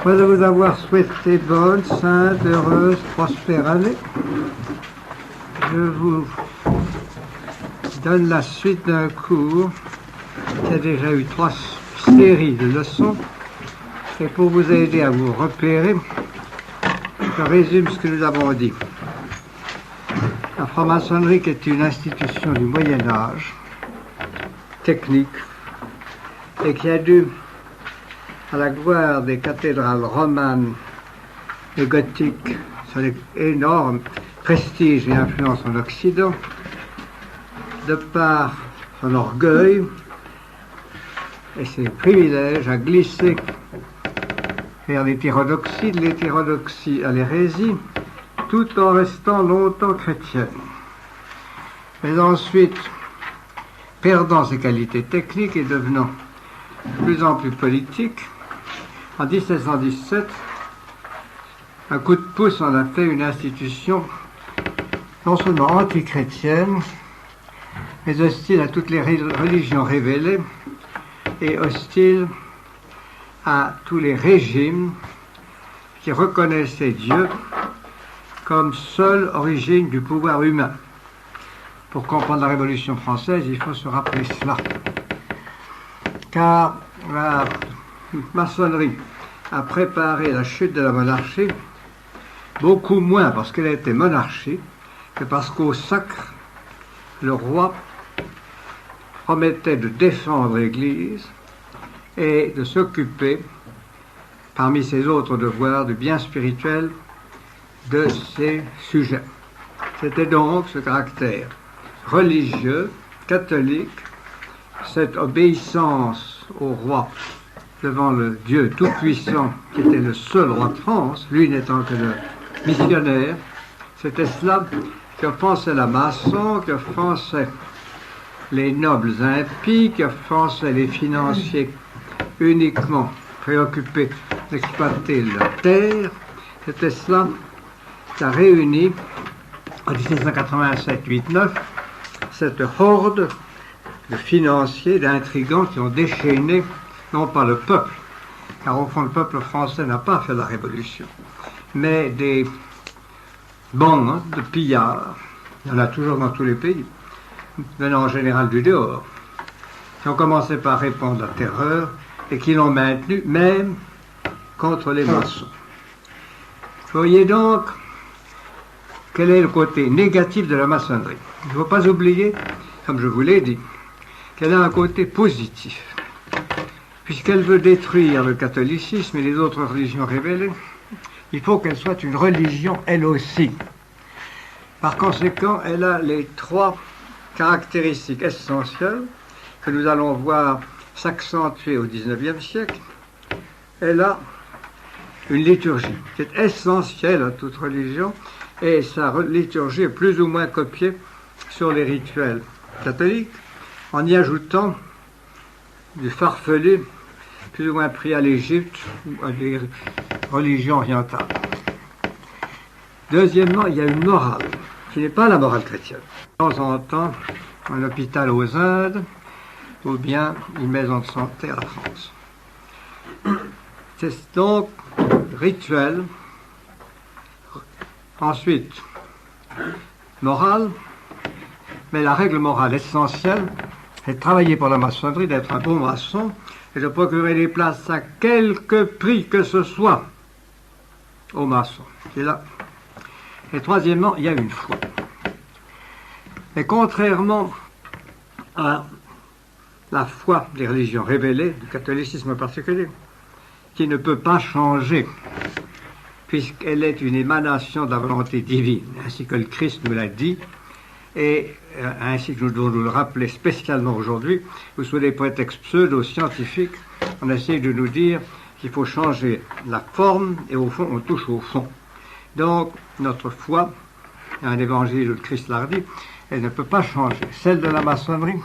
Après vous avoir souhaité bonne, sainte, heureuse, prospère année, je vous donne la suite d'un cours qui a déjà eu 3 séries de leçons. Et pour vous aider à vous repérer, je résume ce que nous avons dit. La franc-maçonnerie est une institution du Moyen-Âge, technique, et qui a dû, à la gloire des cathédrales romanes et gothiques, son énorme prestige et influence en Occident, de par son orgueil et ses privilèges, a glissé vers l'hétérodoxie, de l'hétérodoxie à l'hérésie, tout en restant longtemps chrétienne. Mais ensuite, perdant ses qualités techniques et devenant de plus en plus politique, en 1717, un coup de pouce en a fait une institution non seulement antichrétienne, mais hostile à toutes les religions révélées et hostile à tous les régimes qui reconnaissaient Dieu comme seule origine du pouvoir humain. Pour comprendre la Révolution française, il faut se rappeler cela. Car la maçonnerie a préparé la chute de la monarchie, beaucoup moins parce qu'elle était monarchie que parce qu'au sacre, le roi promettait de défendre l'Église et de s'occuper, parmi ses autres devoirs, du bien spirituel de ses sujets. C'était donc ce caractère religieux, catholique, cette obéissance au roi devant le Dieu tout-puissant qui était le seul roi de France, lui n'étant que le missionnaire, c'était cela qu'offensait la maçon, qu'offensaient les nobles impies, qu'offensaient les financiers uniquement préoccupés d'exploiter leur terre. C'était cela qui a réuni en 1787-89 cette horde de financiers, d'intrigants qui ont déchaîné non pas le peuple, car au fond le peuple français n'a pas fait la révolution, mais des bandes de pillards, il y en a toujours dans tous les pays, venant en général du dehors, qui ont commencé par répandre la terreur et qui l'ont maintenue même contre les maçons. Voyez donc quel est le côté négatif de la maçonnerie. Il ne faut pas oublier, comme je vous l'ai dit, qu'elle a un côté positif, puisqu'elle veut détruire le catholicisme et les autres religions révélées. Il faut qu'elle soit une religion elle aussi. Par conséquent, elle a les 3 caractéristiques essentielles que nous allons voir s'accentuer au XIXe siècle. Elle a une liturgie qui est essentielle à toute religion, et sa liturgie est plus ou moins copiée sur les rituels catholiques, en y ajoutant du farfelu plus ou moins pris à l'Égypte ou à des religions orientales. Deuxièmement, il y a une morale qui n'est pas la morale chrétienne. De temps en temps, un hôpital aux Indes ou bien une maison de santé à la France. C'est donc rituel. Ensuite, morale, mais la règle morale essentielle, c'est de travailler pour la maçonnerie, d'être un bon maçon et de procurer des places à quelque prix que ce soit aux maçons. C'est là. Et troisièmement, il y a une foi. Et contrairement à la foi des religions révélées, du catholicisme en particulier, qui ne peut pas changer, puisqu'elle est une émanation de la volonté divine, ainsi que le Christ nous l'a dit, et ainsi que nous devons nous le rappeler spécialement aujourd'hui, où sous des prétextes pseudo-scientifiques, on essaie de nous dire qu'il faut changer la forme, et au fond, on touche au fond. Donc, notre foi, un évangile où le Christ l'a dit, elle ne peut pas changer. Celle de la maçonnerie,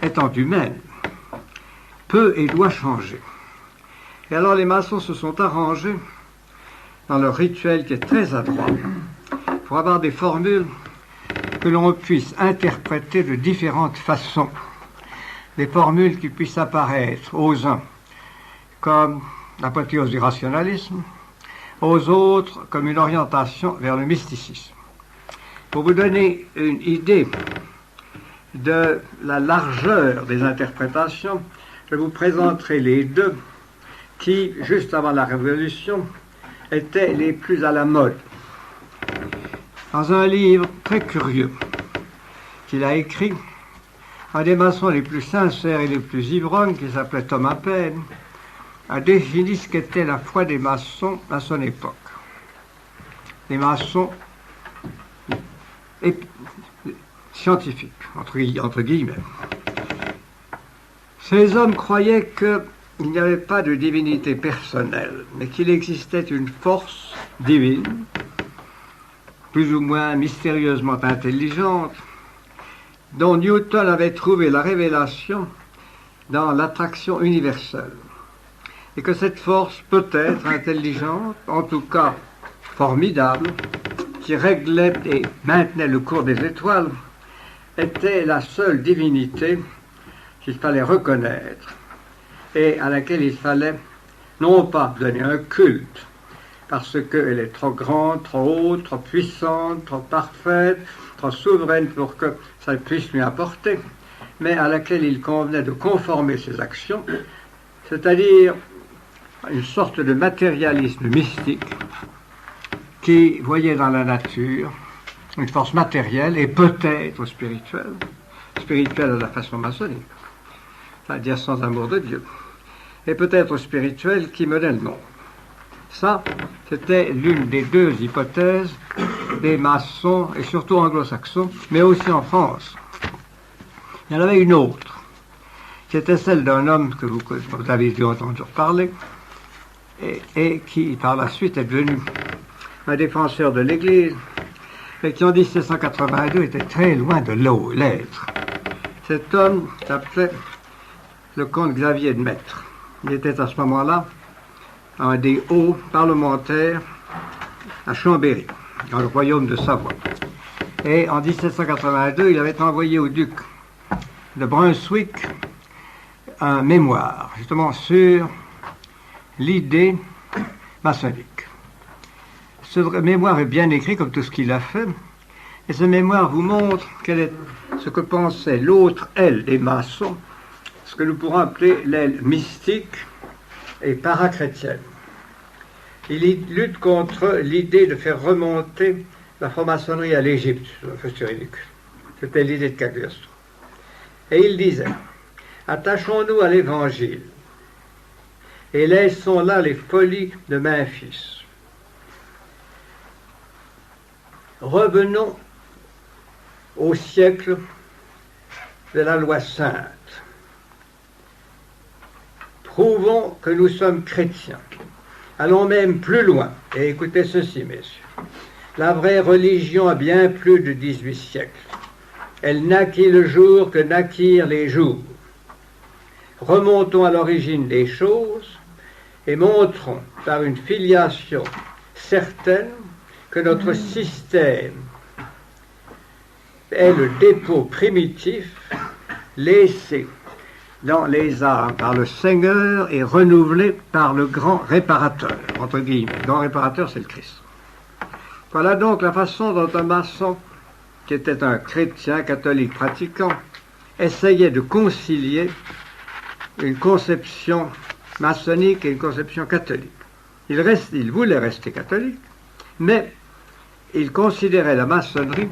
étant humaine, peut et doit changer. Et alors les maçons se sont arrangés dans leur rituel qui est très adroit pour avoir des formules que l'on puisse interpréter de différentes façons. Des formules qui puissent apparaître aux uns comme l'apothéose du rationalisme, aux autres comme une orientation vers le mysticisme. Pour vous donner une idée de la largeur des interprétations, je vous présenterai les deux qui, juste avant la Révolution, étaient les plus à la mode. Dans un livre très curieux qu'il a écrit, un des maçons les plus sincères et les plus ivrognes, qui s'appelait Thomas Paine, a défini ce qu'était la foi des maçons à son époque. Les maçons scientifiques, entre guillemets. Ces hommes croyaient qu'il n'y avait pas de divinité personnelle, mais qu'il existait une force divine, plus ou moins mystérieusement intelligente, dont Newton avait trouvé la révélation dans l'attraction universelle. Et que cette force peut être intelligente, en tout cas formidable, qui réglait et maintenait le cours des étoiles, était la seule divinité qu'il fallait reconnaître et à laquelle il fallait non pas donner un culte, parce qu'elle est trop grande, trop haute, trop puissante, trop parfaite, trop souveraine pour que ça puisse lui importer, mais à laquelle il convenait de conformer ses actions, c'est-à-dire une sorte de matérialisme mystique qui voyait dans la nature une force matérielle et peut-être spirituelle à la façon maçonnique, c'est-à-dire sans amour de Dieu, et peut-être spirituelle qui menait le monde. Ça, c'était l'une des deux hypothèses des maçons, et surtout anglo-saxons, mais aussi en France. Il y en avait une autre, qui était celle d'un homme que vous avez dû entendre parler, et qui, par la suite, est devenu un défenseur de l'Église, mais qui, en 1782, était très loin de l'être. Cet homme s'appelait le comte Xavier de Maistre. Il était à ce moment-là un des hauts parlementaires à Chambéry, dans le royaume de Savoie. Et en 1782, il avait envoyé au duc de Brunswick un mémoire, justement sur l'idée maçonnique. Ce mémoire est bien écrit, comme tout ce qu'il a fait, et ce mémoire vous montre quel est ce que pensait l'autre aile des maçons, ce que nous pourrons appeler l'aile mystique et parachrétienne. Il lutte contre l'idée de faire remonter la franc-maçonnerie à l'Égypte. C'est ridicule. C'était l'idée de Cagliostro. Et il disait, attachons-nous à l'Évangile et laissons là les folies de Memphis. Revenons au siècle de la loi sainte. Prouvons que nous sommes chrétiens. Allons même plus loin. Et écoutez ceci, messieurs. La vraie religion a bien plus de 18 siècles. Elle naquit le jour que naquirent les jours. Remontons à l'origine des choses et montrons par une filiation certaine que notre système est le dépôt primitif laissé dans les âmes par le Seigneur et renouvelé par le grand réparateur, entre guillemets. Le grand réparateur, c'est le Christ. Voilà donc la façon dont un maçon, qui était un chrétien catholique pratiquant, essayait de concilier une conception maçonnique et une conception catholique. Il voulait rester catholique, mais il considérait la maçonnerie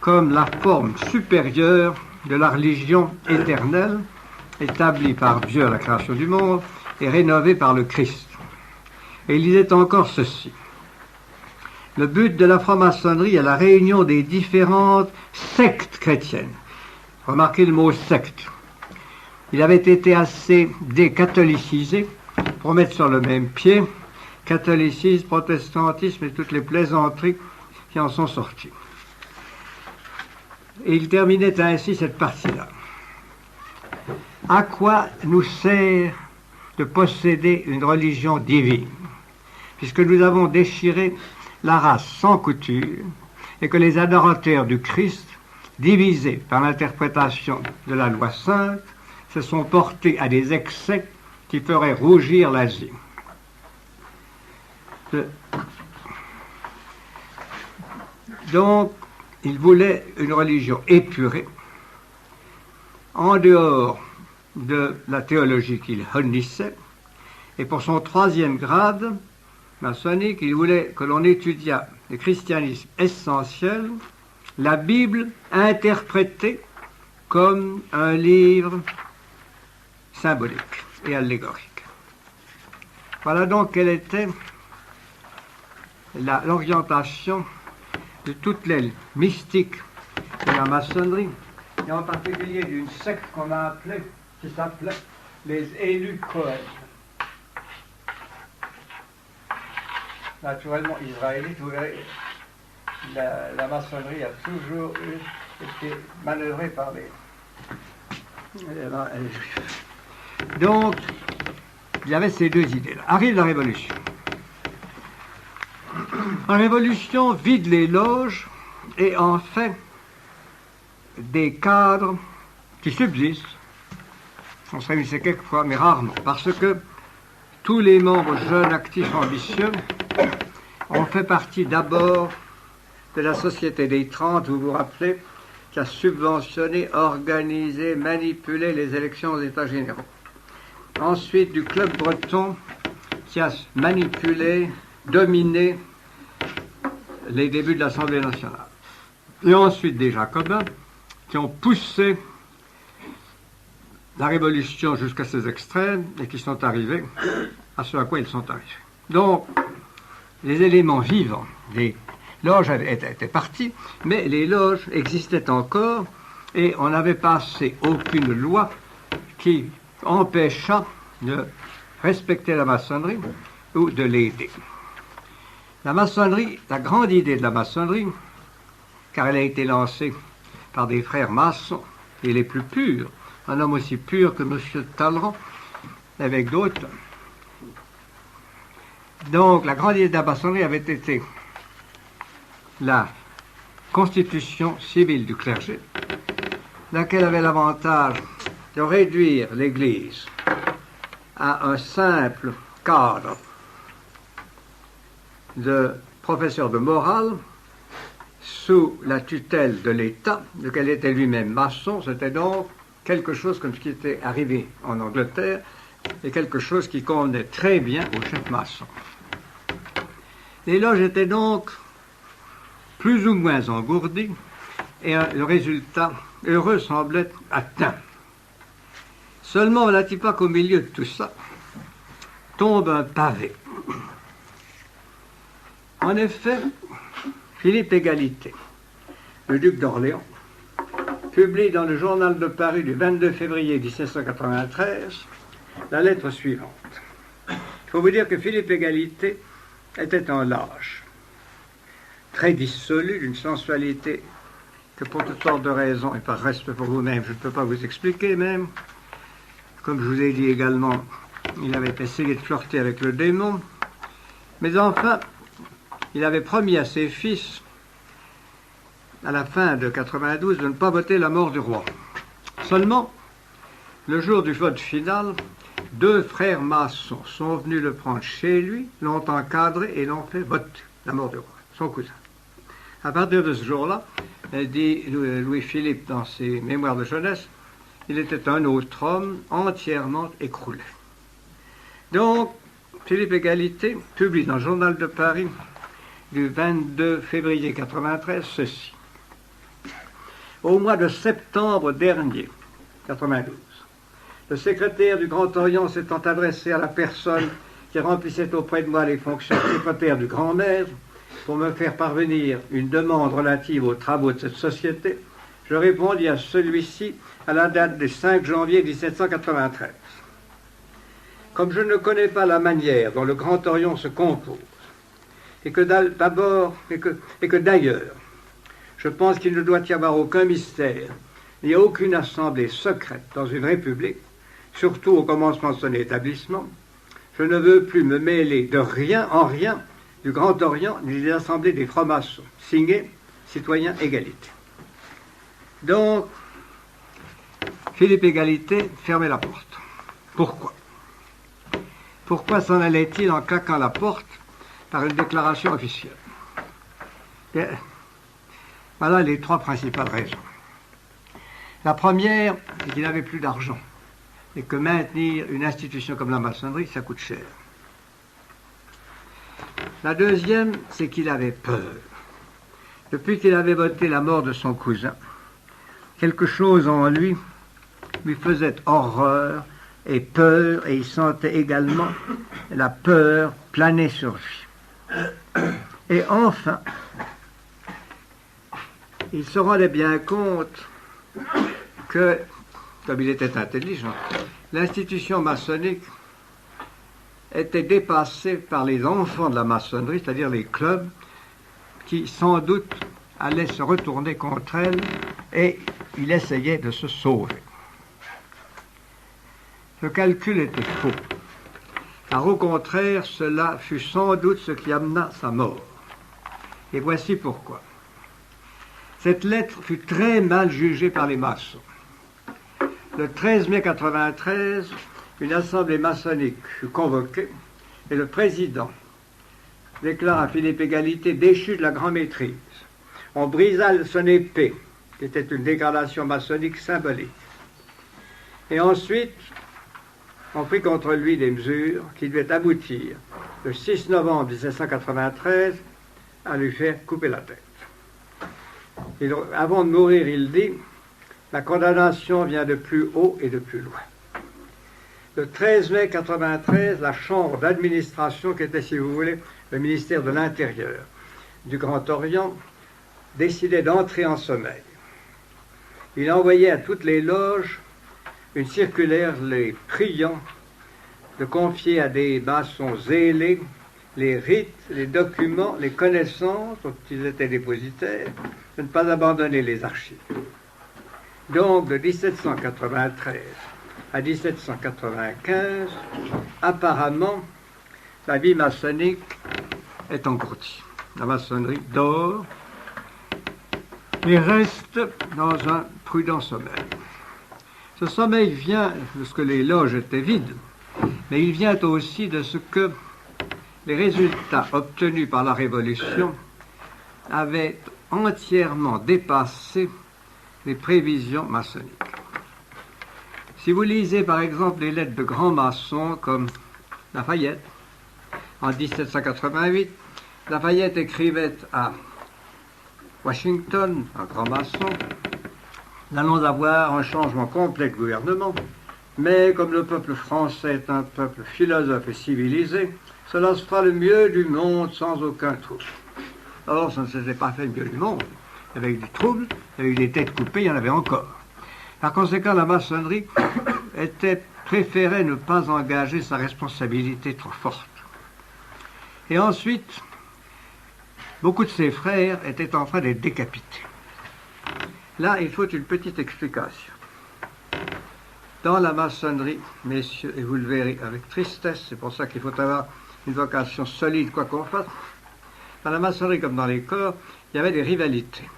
comme la forme supérieure de la religion éternelle, établie par Dieu à la création du monde et rénovée par le Christ. Et il disait encore ceci. Le but de la franc-maçonnerie est la réunion des différentes sectes chrétiennes. Remarquez le mot secte. Il avait été assez décatholicisé pour mettre sur le même pied catholicisme, protestantisme et toutes les plaisanteries qui en sont sorties. Et il terminait ainsi cette partie-là. À quoi nous sert de posséder une religion divine, puisque nous avons déchiré la race sans couture et que les adorateurs du Christ, divisés par l'interprétation de la loi sainte, se sont portés à des excès qui feraient rougir l'Asie. Donc, il voulait une religion épurée, en dehors de la théologie qu'il honnissait, et pour son 3e grade maçonnique, il voulait que l'on étudiât le christianisme essentiel, la Bible interprétée comme un livre symbolique et allégorique. Voilà donc quelle était l'orientation de toutes les mystiques de la maçonnerie, et en particulier d'une secte qu'on a appelée, qui s'appelait les élus Cohen. Naturellement israélite, vous verrez, la maçonnerie a toujours été manœuvrée par les juifs. Donc, il y avait ces deux idées-là. Arrive la Révolution. La Révolution vide les loges et en fait des cadres qui subsistent. On se réunissait quelquefois, mais rarement, parce que tous les membres jeunes, actifs, ambitieux ont fait partie d'abord de la Société des 30, vous vous rappelez, qui a subventionné, organisé, manipulé les élections aux États généraux. Ensuite, du Club breton, qui a manipulé, dominé les débuts de l'Assemblée nationale. Et ensuite des Jacobins, qui ont poussé la Révolution jusqu'à ses extrêmes et qui sont arrivés à ce à quoi ils sont arrivés. Donc, les éléments vivants des loges étaient partis, mais les loges existaient encore et on n'avait passé aucune loi qui empêchât de respecter la maçonnerie ou de l'aider. La maçonnerie, la grande idée de la maçonnerie, car elle a été lancée par des frères maçons, et les plus purs, un homme aussi pur que M. Talleyrand, avec d'autres. Donc, la grande idée de la maçonnerie avait été la constitution civile du clergé, laquelle avait l'avantage de réduire l'Église à un simple cadre de professeur de morale sous la tutelle de l'État, lequel était lui-même maçon. C'était donc quelque chose comme ce qui était arrivé en Angleterre et quelque chose qui convenait très bien aux chefs maçons. Les loges étaient donc plus ou moins engourdies et le résultat heureux semblait atteint. Seulement, on n'a-t-il pas qu'au milieu de tout ça tombe un pavé. En effet, Philippe Égalité, le duc d'Orléans, publie dans le journal de Paris du 22 février 1793 la lettre suivante. Il faut vous dire que Philippe Égalité était un lâche, très dissolu, d'une sensualité que pour toutes sortes de raisons, et par respect pour vous-même, je ne peux pas vous expliquer même. Comme je vous ai dit également, il avait essayé de flirter avec le démon, mais enfin, il avait promis à ses fils, à la fin de 92, de ne pas voter la mort du roi. Seulement, le jour du vote final, 2 frères maçons sont venus le prendre chez lui, l'ont encadré et l'ont fait voter la mort du roi, son cousin. À partir de ce jour-là, dit Louis-Philippe dans ses mémoires de jeunesse, il était un autre homme entièrement écroulé. Donc, Philippe Égalité publie dans le journal de Paris du 22 février 93 ceci. Au mois de septembre dernier, 92, le secrétaire du Grand Orient s'étant adressé à la personne qui remplissait auprès de moi les fonctions de secrétaire du Grand Maire pour me faire parvenir une demande relative aux travaux de cette société, je répondis à celui-ci à la date du 5 janvier 1793. Comme je ne connais pas la manière dont le Grand Orient se compose, et que d'ailleurs, je pense qu'il ne doit y avoir aucun mystère, ni aucune assemblée secrète dans une république, surtout au commencement de son établissement, je ne veux plus me mêler de rien en rien du Grand Orient ni des assemblées des francs-maçons. Signé, citoyen Égalité. Donc, Philippe Égalité fermait la porte. Pourquoi? Pourquoi s'en allait-il en claquant la porte par une déclaration officielle. Et voilà les trois principales raisons. La première, c'est qu'il n'avait plus d'argent et que maintenir une institution comme la maçonnerie, ça coûte cher. La deuxième, c'est qu'il avait peur. Depuis qu'il avait voté la mort de son cousin, quelque chose en lui faisait horreur et peur, et il sentait également la peur planer sur lui. Et enfin, il se rendait bien compte que, comme il était intelligent, l'institution maçonnique était dépassée par les enfants de la maçonnerie, c'est-à-dire les clubs, qui sans doute allaient se retourner contre elle, et il essayait de se sauver. Le calcul était faux, car au contraire, cela fut sans doute ce qui amena sa mort. Et voici pourquoi. Cette lettre fut très mal jugée par les maçons. Le 13 mai 1993, une assemblée maçonnique fut convoquée et le président déclara à Philippe Égalité déchu de la grande maîtrise. On brisa son épée, qui était une dégradation maçonnique symbolique. Et ensuite, on prit contre lui des mesures qui devaient aboutir, le 6 novembre 1793, à lui faire couper la tête. Et avant de mourir, il dit « La condamnation vient de plus haut et de plus loin ». Le 13 mai 1993, la chambre d'administration, qui était, si vous voulez, le ministère de l'Intérieur du Grand Orient, décidait d'entrer en sommeil. Il envoyait à toutes les loges une circulaire les priant de confier à des maçons zélés les rites, les documents, les connaissances dont ils étaient dépositaires, de ne pas abandonner les archives. Donc, de 1793 à 1795, apparemment, la vie maçonnique est engourdie. La maçonnerie dort et reste dans un prudent sommeil. Ce sommeil vient de ce que les loges étaient vides, mais il vient aussi de ce que les résultats obtenus par la Révolution avaient entièrement dépassé les prévisions maçonniques. Si vous lisez par exemple les lettres de grands maçons comme Lafayette, en 1788, Lafayette écrivait à Washington, un grand maçon, « Nous allons avoir un changement complet de gouvernement, mais comme le peuple français est un peuple philosophe et civilisé, cela se fera le mieux du monde sans aucun trouble. » Or, ça ne s'était pas fait le mieux du monde. Il y avait eu des troubles, il y avait eu des têtes coupées, il y en avait encore. Par conséquent, la maçonnerie préférait ne pas engager sa responsabilité trop forte. Et ensuite, beaucoup de ses frères étaient en train d'être décapités. Là, il faut une petite explication. Dans la maçonnerie, messieurs, et vous le verrez avec tristesse, c'est pour ça qu'il faut avoir une vocation solide, quoi qu'on fasse, dans la maçonnerie comme dans les corps, il y avait des rivalités.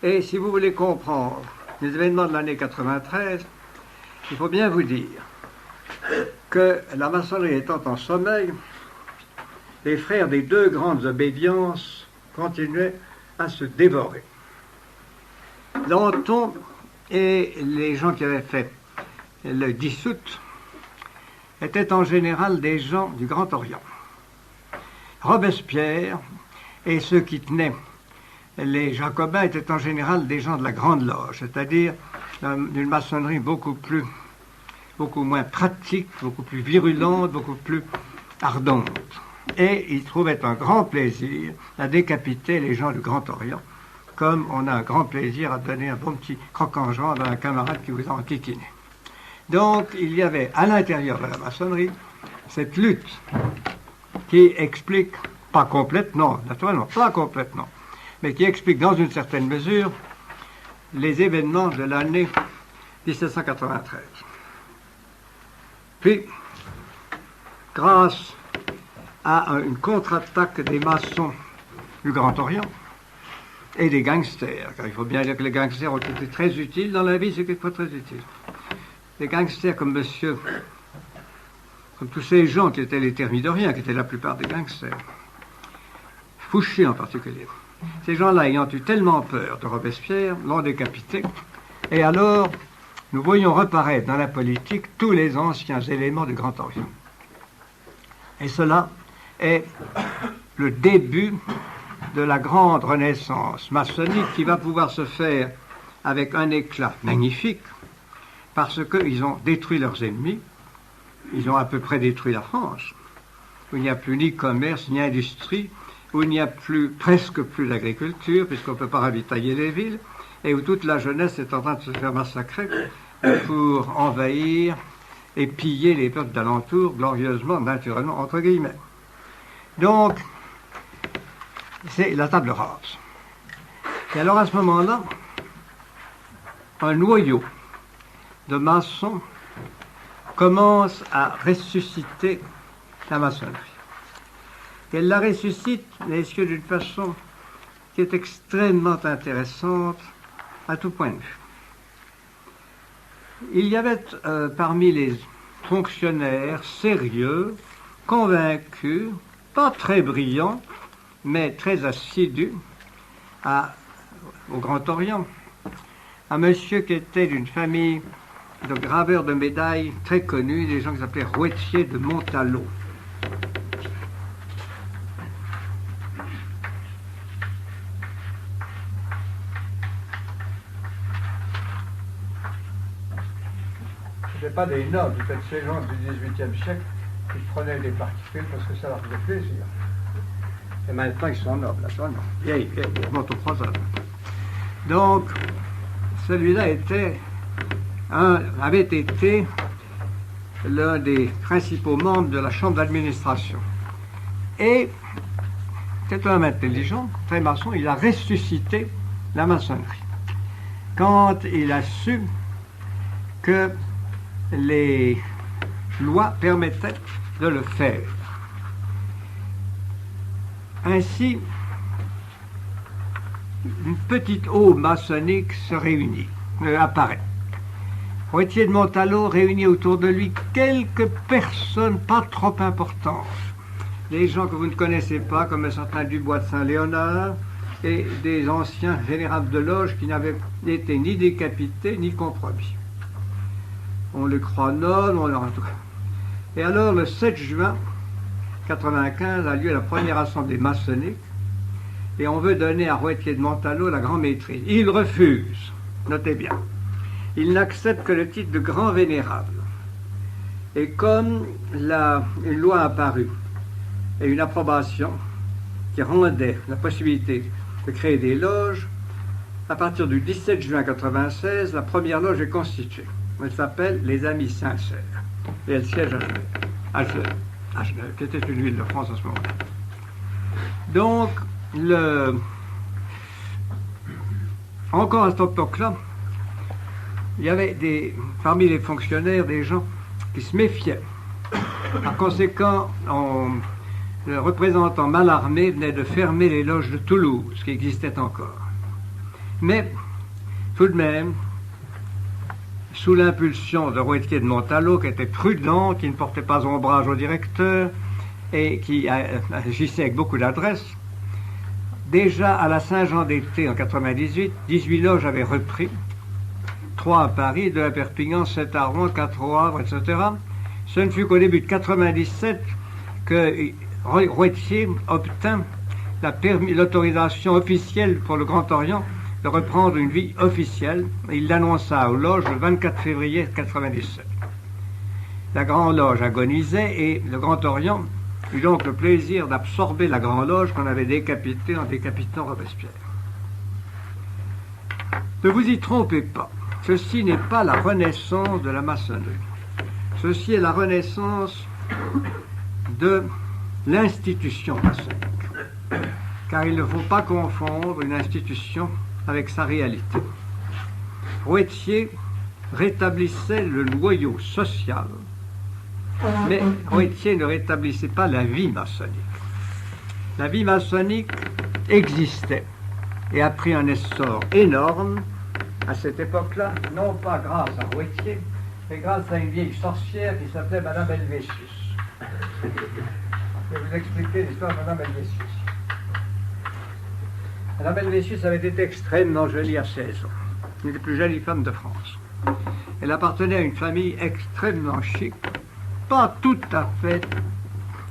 Et si vous voulez comprendre les événements de l'année 93, il faut bien vous dire que la maçonnerie étant en sommeil, les frères des deux grandes obédiences continuaient à se dévorer. Danton et les gens qui avaient fait le 10 août étaient en général des gens du Grand Orient. Robespierre et ceux qui tenaient les Jacobins étaient en général des gens de la Grande Loge, c'est-à-dire d'une maçonnerie beaucoup moins pratique, beaucoup plus virulente, beaucoup plus ardente. Et ils trouvaient un grand plaisir à décapiter les gens du Grand Orient, comme on a un grand plaisir à donner un bon petit croc-en-jambe à un camarade qui vous a enquiquiné. Donc, il y avait à l'intérieur de la maçonnerie cette lutte qui explique, pas complètement, naturellement, pas complètement, mais qui explique dans une certaine mesure les événements de l'année 1793. Puis, grâce à une contre-attaque des maçons du Grand Orient et des gangsters, car il faut bien dire que les gangsters ont été très utiles dans la vie, c'est quelquefois très utile. Des gangsters comme M. comme tous ces gens qui étaient les thermidoriens, qui étaient la plupart des gangsters, Fouché en particulier. Ces gens-là, ayant eu tellement peur de Robespierre, l'ont décapité. Et alors, nous voyons reparaître dans la politique tous les anciens éléments du Grand Orient. Et cela est le début de la grande renaissance maçonnique qui va pouvoir se faire avec un éclat magnifique parce qu'ils ont détruit leurs ennemis. Ils ont à peu près détruit la France, où il n'y a plus ni commerce, ni industrie, où il n'y a presque plus d'agriculture, puisqu'on ne peut pas ravitailler les villes, et où toute la jeunesse est en train de se faire massacrer pour envahir et piller les peuples d'alentour, glorieusement, naturellement, entre guillemets. Donc, c'est la table rase. Et alors, à ce moment-là, un noyau de maçons commence à ressusciter la maçonnerie. Elle la ressuscite, messieurs, d'une façon qui est extrêmement intéressante à tout point de vue. Il y avait parmi les fonctionnaires sérieux, convaincus, pas très brillants, mais très assidus au Grand Orient, un monsieur qui était d'une famille de graveurs de médailles très connus, des gens qui s'appelaient Rouetier de Montalot. Ce n'étaient pas des nobles, c'était ces gens du XVIIIe siècle qui prenaient des particules parce que ça leur faisait plaisir. Et maintenant, ils sont nobles, attends, vieilles, ils montent aux croisades. Donc, celui-là avait été l'un des principaux membres de la chambre d'administration. Et c'est un homme intelligent, très maçon, il a ressuscité la maçonnerie. Quand il a su que les lois permettaient de le faire. Ainsi, une petite aube maçonnique se réunit, apparaît. Rouetier de Montalot réunit autour de lui quelques personnes pas trop importantes. Des gens que vous ne connaissez pas, comme un certain Dubois de Saint-Léonard, et des anciens généraux de loge qui n'avaient été ni décapités ni compromis. On les croit nobles, on leur... Et alors, le 7 juin 1995 a lieu la première assemblée maçonnique, et on veut donner à Rouetier de Montalot la grande maîtrise. Il refuse, notez bien. Il n'accepte que le titre de grand vénérable. Et comme une loi apparue et une approbation qui rendait la possibilité de créer des loges, à partir du 17 juin 1996, la première loge est constituée. Elle s'appelle les Amis Sincères. Et elle siège à Genève, qui était une ville de France à ce moment-là. Donc, encore à cette époque-là, il y avait parmi les fonctionnaires des gens qui se méfiaient. Par conséquent, le représentant Mallarmé venait de fermer les loges de Toulouse, qui existaient encore. Mais, tout de même, sous l'impulsion de Rouetier de Montalot, qui était prudent, qui ne portait pas ombrage au directeur et qui agissait avec beaucoup d'adresse, déjà à la Saint-Jean d'été en 98, 18 loges avaient repris, 3 à Paris, 2 à Perpignan, 7 à Rouen, 4 au Havre, etc. Ce ne fut qu'au début de 97 que Rouetier obtint l'autorisation officielle pour le Grand Orient de reprendre une vie officielle. Il l'annonça aux loges le 24 février 1997. La Grande Loge agonisait et le Grand Orient eut donc le plaisir d'absorber la Grande Loge qu'on avait décapitée en décapitant Robespierre. Ne vous y trompez pas, ceci n'est pas la renaissance de la maçonnerie. Ceci est la renaissance de l'institution maçonnique. Car il ne faut pas confondre une institution avec sa réalité. Rouetier rétablissait le noyau social, mais Rouetier ne rétablissait pas la vie maçonnique. La vie maçonnique existait et a pris un essor énorme à cette époque-là, non pas grâce à Rouetier, mais grâce à une vieille sorcière qui s'appelait Madame Helvétius. Je vais vous expliquer l'histoire de Madame Helvétius. Madame Helvétius avait été extrêmement jolie à 16 ans. Une des plus jolies femmes de France. Elle appartenait à une famille extrêmement chic, pas tout à fait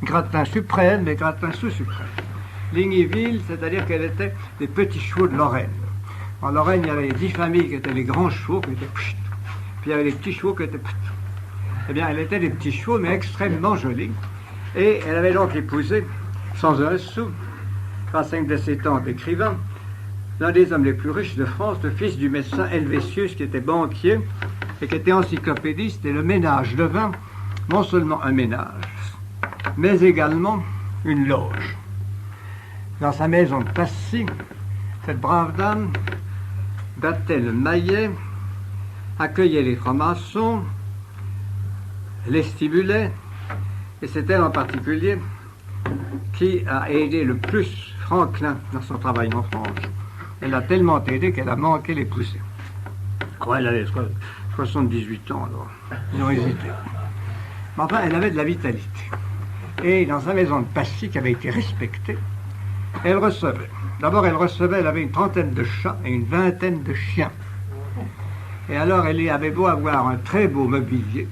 gratin suprême, mais gratin sous-suprême. Lignyville, c'est-à-dire qu'elle était des petits chevaux de Lorraine. En Lorraine, il y avait 10 familles qui étaient les grands chevaux, qui étaient pchit, puis il y avait les petits chevaux qui étaient pchit. Eh bien, elle était des petits chevaux, mais extrêmement jolie. Et elle avait donc épousé, sans un sou, grâce à une de ses tantes écrivains, l'un des hommes les plus riches de France, le fils du médecin Helvétius, qui était banquier et qui était encyclopédiste, et le ménage devint non seulement un ménage, mais également une loge. Dans sa maison de Passy, cette brave dame battait le maillet, accueillait les francs-maçons, les stimulait, et c'est elle en particulier qui a aidé le plus Franklin dans son travail en France. Elle a tellement aidé qu'elle a manqué l'épouser. Oh, elle avait 78 ans, alors. Ils ont hésité. Mais enfin, elle avait de la vitalité. Et dans sa maison de Passy, qui avait été respectée, elle recevait. D'abord, elle avait une trentaine de chats et une vingtaine de chiens. Et alors, elle avait beau avoir un très beau mobilier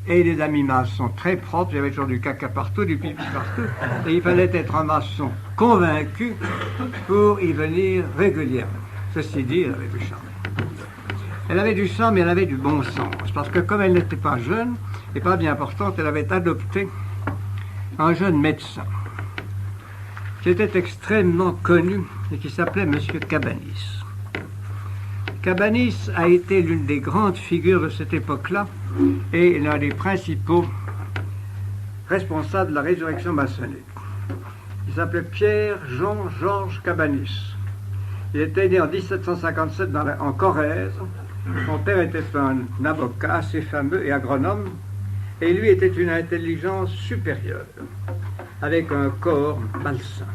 et des amis maçons très propres, il y avait toujours du caca partout, du pipi partout, et il fallait être un maçon convaincu pour y venir régulièrement. Ceci dit, elle avait du charme. Elle avait du sang, mais elle avait du bon sens, parce que comme elle n'était pas jeune et pas bien portante, elle avait adopté un jeune médecin qui était extrêmement connu et qui s'appelait M. Cabanis. Cabanis a été l'une des grandes figures de cette époque-là et l'un des principaux responsables de la résurrection maçonnique. Il s'appelait Pierre-Jean-Georges Cabanis. Il était né en 1757 en Corrèze. Son père était un avocat assez fameux et agronome, et lui était une intelligence supérieure, avec un corps malsain.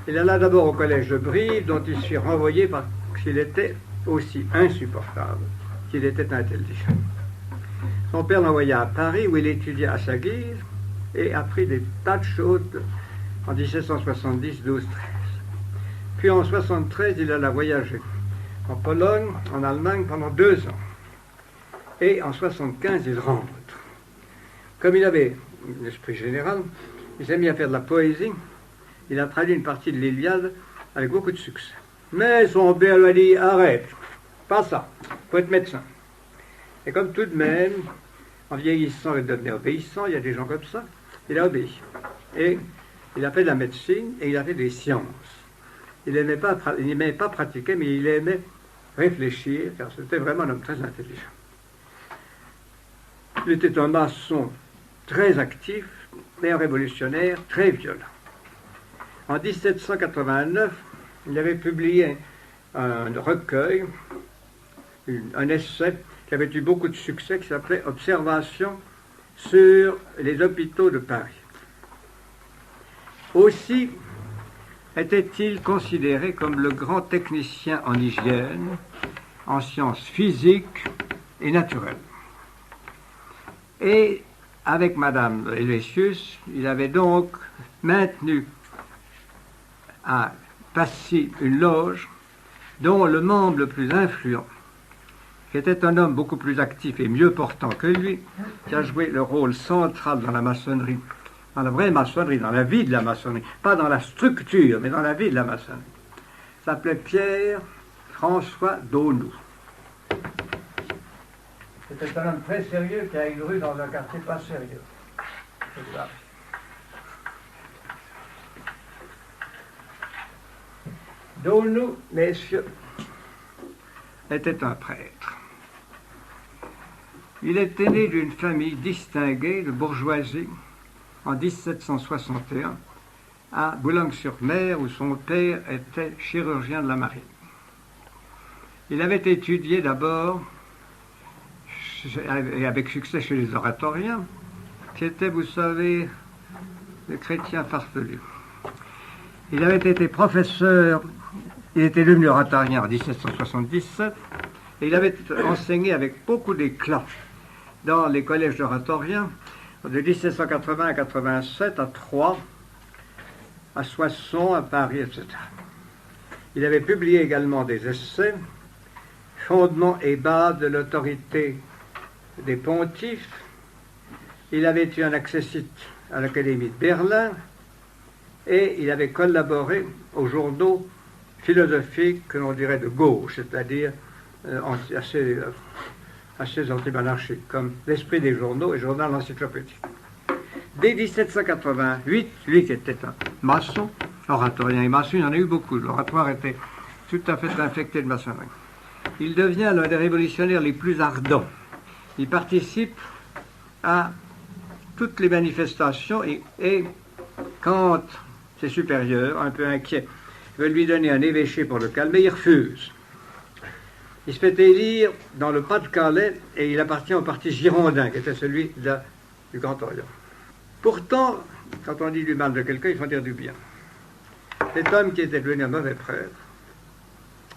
Il alla d'abord au collège de Brive, dont il se fit renvoyer parce qu'il était aussi insupportable qu'il était intelligent. Son père l'envoya à Paris, où il étudia à sa guise et apprit des tas de choses en 1770, 12, 13. Puis en 73, il alla voyager en Pologne, en Allemagne pendant 2 ans. Et en 75, il rentre. Comme il avait un esprit général, il s'est mis à faire de la poésie. Il a traduit une partie de l'Iliade avec beaucoup de succès. Mais son père lui a dit, arrête, pas ça, il faut être médecin. Et comme tout de même, en vieillissant et devenant obéissant, il y a des gens comme ça, il a obéi. Et il a fait de la médecine et il a fait des sciences. Il n'aimait pas pratiquer, mais il aimait réfléchir, car c'était vraiment un homme très intelligent. Il était un maçon très actif, mais un révolutionnaire très violent. En 1789, il avait publié un recueil, un essai qui avait eu beaucoup de succès, qui s'appelait « Observations sur les hôpitaux de Paris ». Aussi était-il considéré comme le grand technicien en hygiène, en sciences physiques et naturelles. Et avec Madame Helvétius, il avait donc maintenu à Passy une loge dont le membre le plus influent, qui était un homme beaucoup plus actif et mieux portant que lui, qui a joué le rôle central dans la maçonnerie, dans la vraie maçonnerie, dans la vie de la maçonnerie, pas dans la structure, mais dans la vie de la maçonnerie, s'appelait Pierre-François Daunou. C'était un homme très sérieux qui a une rue dans un quartier pas sérieux. C'est ça. Daunou, messieurs, était un prêtre. Il était né d'une famille distinguée de bourgeoisie en 1761 à Boulogne-sur-Mer, où son père était chirurgien de la marine. Il avait étudié d'abord, et avec succès chez les oratoriens, qui étaient, vous savez, les chrétiens farfelus. Il avait été professeur, il était devenu oratorien en 1777, et il avait enseigné avec beaucoup d'éclat dans les collèges d'oratoriens, de 1780 à 87 à Troyes, à Soissons, à Paris, etc. Il avait publié également des essais, Fondements et base de l'autorité des pontifes. Il avait eu un accessit à l'Académie de Berlin et il avait collaboré aux journaux philosophiques que l'on dirait de gauche, c'est-à-dire assez antimonarchiques, comme l'Esprit des journaux et Journal encyclopédique. Dès 1788, lui qui était un maçon, oratorien et maçon, il y en a eu beaucoup, l'oratoire était tout à fait infecté de maçonnerie. Il devient l'un des révolutionnaires les plus ardents. Il participe à toutes les manifestations et quand ses supérieurs, un peu inquiets, veulent lui donner un évêché pour le calmer, il refuse. Il se fait élire dans le Pas-de-Calais et il appartient au parti girondin, qui était celui du Grand Orient. Pourtant, quand on dit du mal de quelqu'un, il faut dire du bien. Cet homme qui était devenu un mauvais prêtre,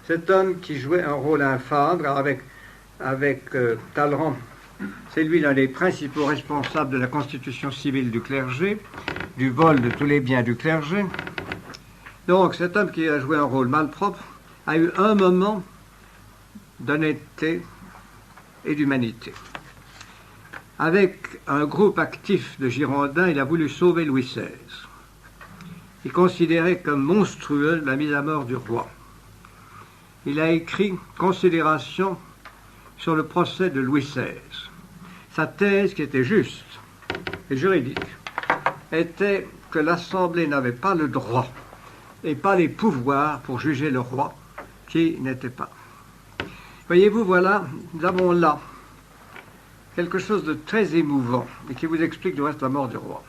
cet homme qui jouait un rôle infâme, avec Talleyrand, c'est lui l'un des principaux responsables de la constitution civile du clergé, du vol de tous les biens du clergé. Donc cet homme qui a joué un rôle malpropre a eu un moment d'honnêteté et d'humanité. Avec un groupe actif de Girondins, il a voulu sauver Louis XVI. Il considérait comme monstrueux la mise à mort du roi. Il a écrit Considération sur le procès de Louis XVI. Sa thèse, qui était juste et juridique, était que l'Assemblée n'avait pas le droit et pas les pouvoirs pour juger le roi, qui n'était pas. Voyez-vous, voilà, nous avons là quelque chose de très émouvant et qui vous explique du reste la mort du roi.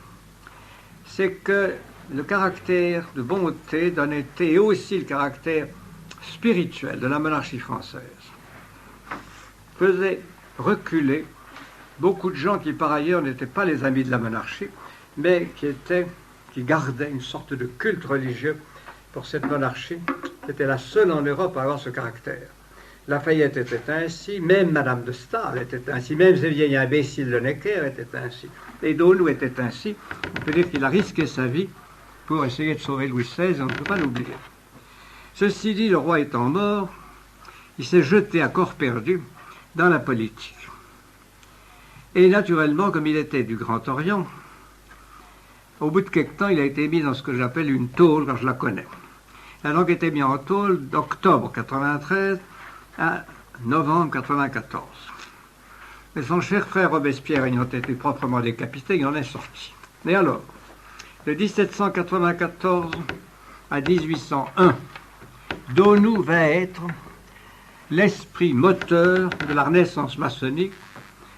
C'est que le caractère de bonté, d'honnêteté et aussi le caractère spirituel de la monarchie française faisait reculer beaucoup de gens qui par ailleurs n'étaient pas les amis de la monarchie, mais qui gardaient une sorte de culte religieux pour cette monarchie, qui était la seule en Europe à avoir ce caractère. Lafayette était ainsi, même Madame de Staël était ainsi, même ce vieil imbécile de Necker était ainsi, et Daunou était ainsi. On peut dire qu'il a risqué sa vie pour essayer de sauver Louis XVI, on ne peut pas l'oublier. Ceci dit, le roi étant mort, il s'est jeté à corps perdu dans la politique. Et naturellement, comme il était du Grand Orient, au bout de quelque temps, il a été mis dans ce que j'appelle une tôle, quand je la connais. Il a donc été mis en tôle d'octobre 93 à novembre 94. Mais son cher frère Robespierre ayant été proprement décapité, il en est sorti. Et alors, de 1794 à 1801, Daunou va être l'esprit moteur de la Renaissance maçonnique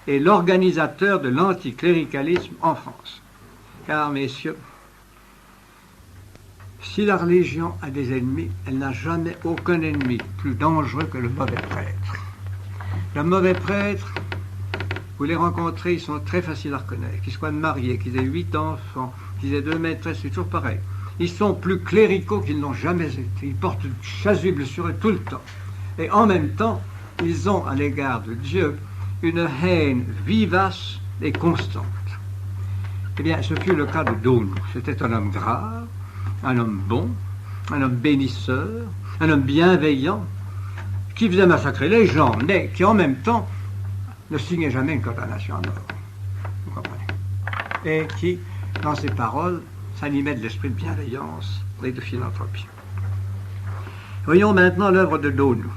et l'organisateur de l'anticléricalisme en France. Car, messieurs, si la religion a des ennemis, elle n'a jamais aucun ennemi plus dangereux que le mauvais prêtre. Le mauvais prêtre, vous les rencontrez, ils sont très faciles à reconnaître. Qu'ils soient mariés, qu'ils aient 8 enfants, qu'ils aient 2 maîtresses, c'est toujours pareil. Ils sont plus cléricaux qu'ils n'ont jamais été. Ils portent une chasuble sur eux tout le temps. Et en même temps, ils ont à l'égard de Dieu une haine vivace et constante. Eh bien, ce fut le cas de Daunou. C'était un homme grave, un homme bon, un homme bénisseur, un homme bienveillant, qui faisait massacrer les gens, mais qui en même temps ne signait jamais une condamnation à mort. Vous comprenez? Et qui, dans ses paroles, s'animait de l'esprit de bienveillance et de philanthropie. Voyons maintenant l'œuvre de Daunou,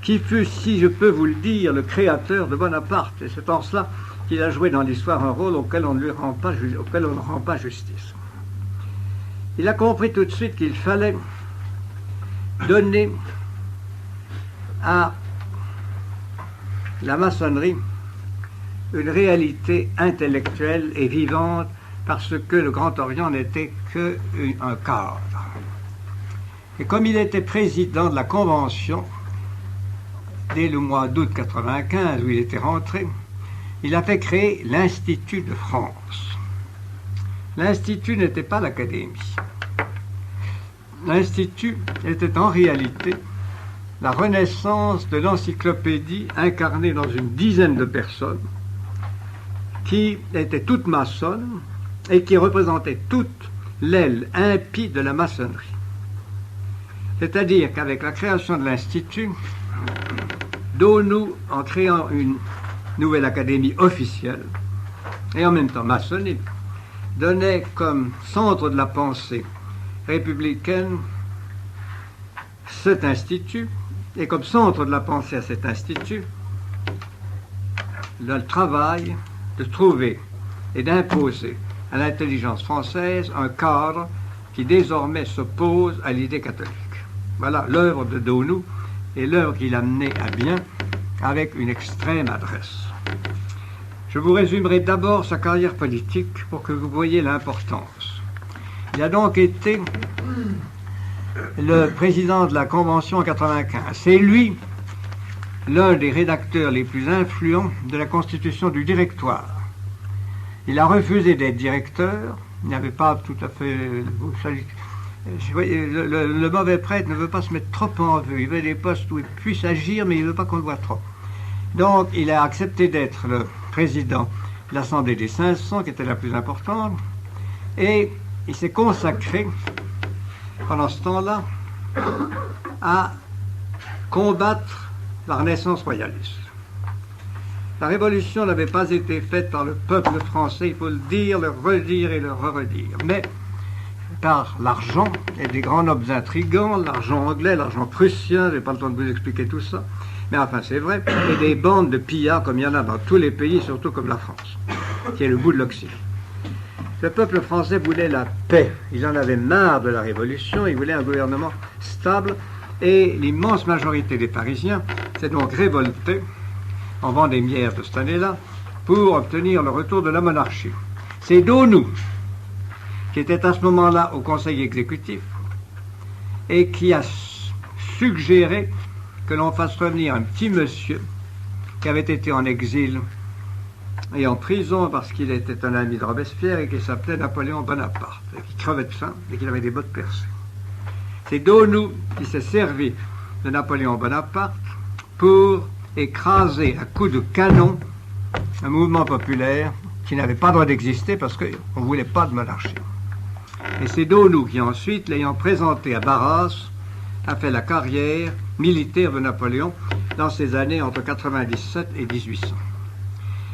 qui fut, si je peux vous le dire, le créateur de Bonaparte. Et c'est en cela qu'il a joué dans l'histoire un rôle auquel on ne rend pas justice. Il a compris tout de suite qu'il fallait donner à la maçonnerie une réalité intellectuelle et vivante parce que le Grand Orient n'était qu'un cadre. Et comme il était président de la Convention, dès le mois d'août 1995, où il était rentré, il a fait créer l'Institut de France. L'Institut n'était pas l'Académie. L'Institut était en réalité la renaissance de l'encyclopédie incarnée dans une dizaine de personnes qui était toute maçonne et qui représentait toute l'aile impie de la maçonnerie. C'est-à-dire qu'avec la création de l'Institut, Donou, en créant une nouvelle académie officielle, et en même temps maçonnique, donnait comme centre de la pensée républicaine cet institut, et comme centre de la pensée à cet institut, le travail de trouver et d'imposer à l'intelligence française un cadre qui désormais s'oppose à l'idée catholique. Voilà l'œuvre de Donou et l'œuvre qu'il a menée à bien avec une extrême adresse. Je vous résumerai d'abord sa carrière politique pour que vous voyez l'importance. Il a donc été le président de la Convention en 1995. C'est lui l'un des rédacteurs les plus influents de la Constitution du Directoire. Il a refusé d'être directeur, il n'avait pas tout à fait... Le mauvais prêtre ne veut pas se mettre trop en vue, il veut des postes où il puisse agir, mais il ne veut pas qu'on le voit trop. Donc il a accepté d'être le président de l'Assemblée des 500, qui était la plus importante, et il s'est consacré, pendant ce temps-là, à combattre la Renaissance royaliste. La Révolution n'avait pas été faite par le peuple français, il faut le dire, le redire et le redire, mais par l'argent et des grands nobles intrigants, l'argent anglais, l'argent prussien, je n'ai pas le temps de vous expliquer tout ça, mais enfin c'est vrai, et des bandes de pillards comme il y en a dans tous les pays, surtout comme la France, qui est le bout de l'Occident. Le peuple français voulait la paix, il en avait marre de la Révolution, il voulait un gouvernement stable, et l'immense majorité des Parisiens s'est donc révoltée en Vendémiaire de cette année-là pour obtenir le retour de la monarchie. C'est Donou qui était à ce moment-là au Conseil exécutif et qui a suggéré que l'on fasse revenir un petit monsieur qui avait été en exil et en prison parce qu'il était un ami de Robespierre et qui s'appelait Napoléon Bonaparte, et qui crevait de faim et qui avait des bottes percées. C'est Donou qui s'est servi de Napoléon Bonaparte pour écraser à coups de canon un mouvement populaire qui n'avait pas le droit d'exister parce qu'on ne voulait pas de monarchie. Et c'est Donou qui ensuite, l'ayant présenté à Barras, a fait la carrière militaire de Napoléon dans ces années entre 97 et 1800.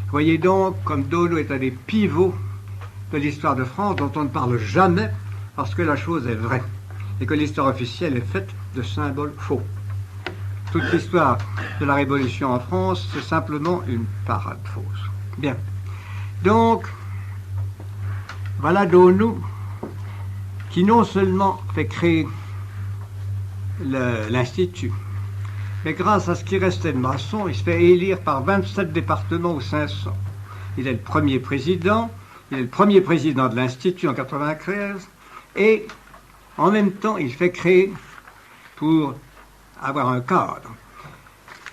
Voyez donc comme Donou est un des pivots de l'histoire de France dont on ne parle jamais parce que la chose est vraie et que l'histoire officielle est faite de symboles faux. Toute l'histoire de la Révolution en France, c'est simplement une parade fausse. Bien. Donc, voilà Donou qui non seulement fait créer l'Institut, mais grâce à ce qui restait de maçon, il se fait élire par 27 départements ou 500. Il est le premier président, de l'Institut en 1993, et en même temps, il fait créer, pour avoir un cadre,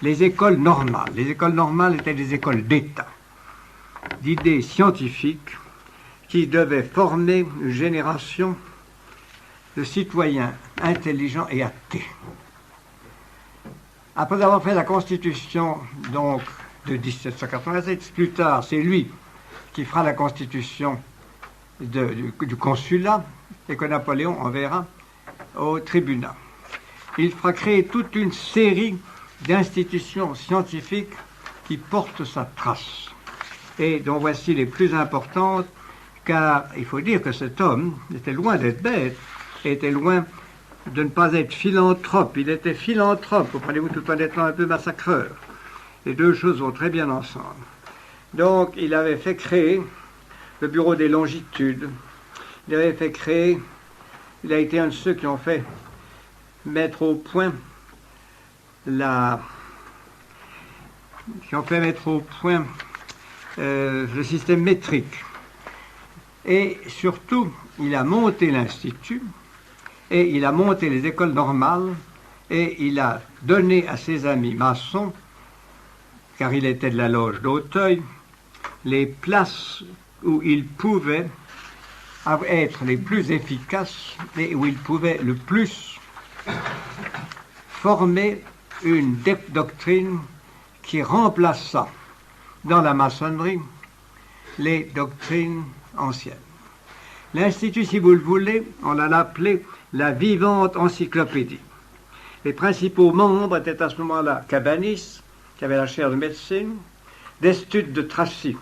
les écoles normales. Les écoles normales étaient des écoles d'État, d'idées scientifiques qui devaient former une génération de citoyens intelligents et athées. Après avoir fait la Constitution donc de 1787, plus tard, c'est lui qui fera la Constitution du consulat et que Napoléon enverra au tribunat. Il fera créer toute une série d'institutions scientifiques qui portent sa trace et dont voici les plus importantes, car il faut dire que cet homme était loin d'être bête, était loin de ne pas être philanthrope. Il était philanthrope, comprenez-vous, tout en étant un peu massacreur. Les deux choses vont très bien ensemble. Donc, il avait fait créer le Bureau des longitudes. Il avait fait créer, il a été un de ceux qui ont fait mettre au point le système métrique. Et surtout, il a monté l'Institut, et il a monté les écoles normales, et il a donné à ses amis maçons, car il était de la loge d'Auteuil, les places où ils pouvaient être les plus efficaces et où ils pouvaient le plus former une doctrine qui remplaça dans la maçonnerie les doctrines anciennes. L'Institut, si vous le voulez, on l'a appelé la vivante encyclopédie. Les principaux membres étaient à ce moment-là Cabanis, qui avait la chaire de médecine, Destutt de Tracy,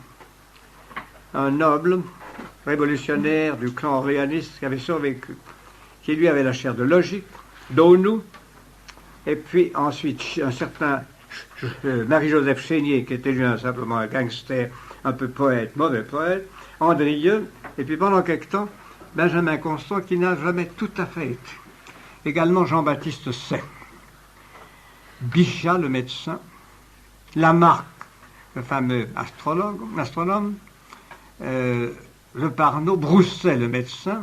un noble révolutionnaire du clan orléaniste qui avait survécu, qui lui avait la chaire de logique, Daunou, et puis ensuite un certain Marie-Joseph Chénier, qui était lui simplement un gangster, un peu poète, mauvais poète, Andrieux, et puis pendant quelque temps, Benjamin Constant, qui n'a jamais tout à fait été. Également Jean-Baptiste Say, Bichat, le médecin, Lamarck, le fameux astronome, Le Parnot, Brousset, le médecin,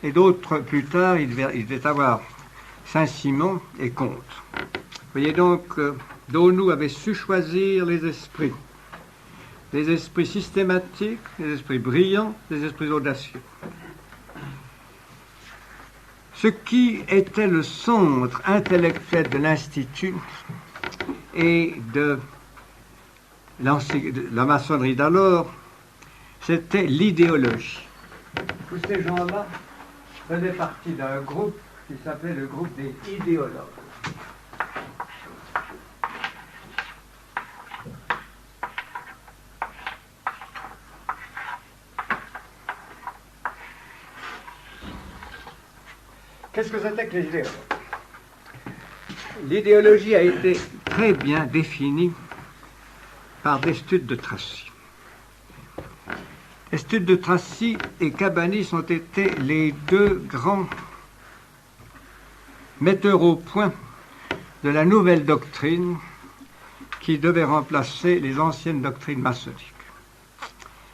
et d'autres plus tard, il devait avoir Saint-Simon et Comte. Vous voyez donc, Daunou avait su choisir les esprits systématiques, les esprits brillants, les esprits audacieux. Ce qui était le centre intellectuel de l'Institut et de la maçonnerie d'alors, c'était l'idéologie. Tous ces gens-là faisaient partie d'un groupe qui s'appelait le groupe des idéologues. Qu'est-ce que c'était que les idéologues? L'idéologie a été très bien définie par Destutt de Tracy. Destutt de Tracy et Cabanis ont été les deux grands metteurs au point de la nouvelle doctrine qui devait remplacer les anciennes doctrines maçonniques.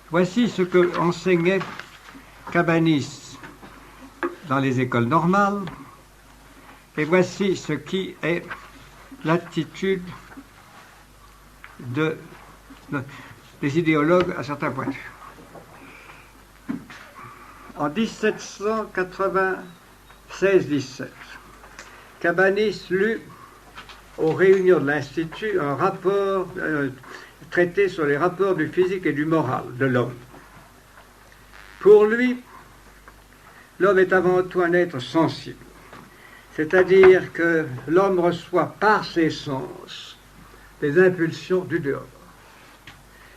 Voici ce que enseignait Cabanis dans les écoles normales, et voici ce qui est l'attitude des idéologues à certains points de vue. En 1796-17, Cabanis lut aux réunions de l'Institut un rapport traité sur les rapports du physique et du moral de l'homme. Pour lui, l'homme est avant tout un être sensible, c'est-à-dire que l'homme reçoit par ses sens des impulsions du dehors,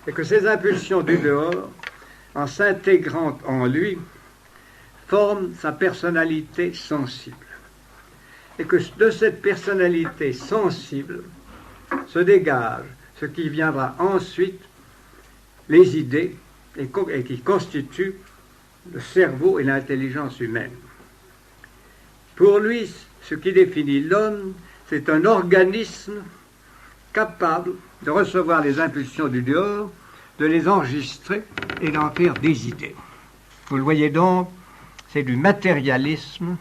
et que ces impulsions du dehors, en s'intégrant en lui, forment sa personnalité sensible, et que de cette personnalité sensible se dégage ce qui viendra ensuite, les idées, et qui constituent le cerveau et l'intelligence humaine. Pour lui, ce qui définit l'homme, c'est un organisme capable de recevoir les impulsions du dehors, de les enregistrer et d'en faire des idées. Vous le voyez donc, c'est du matérialisme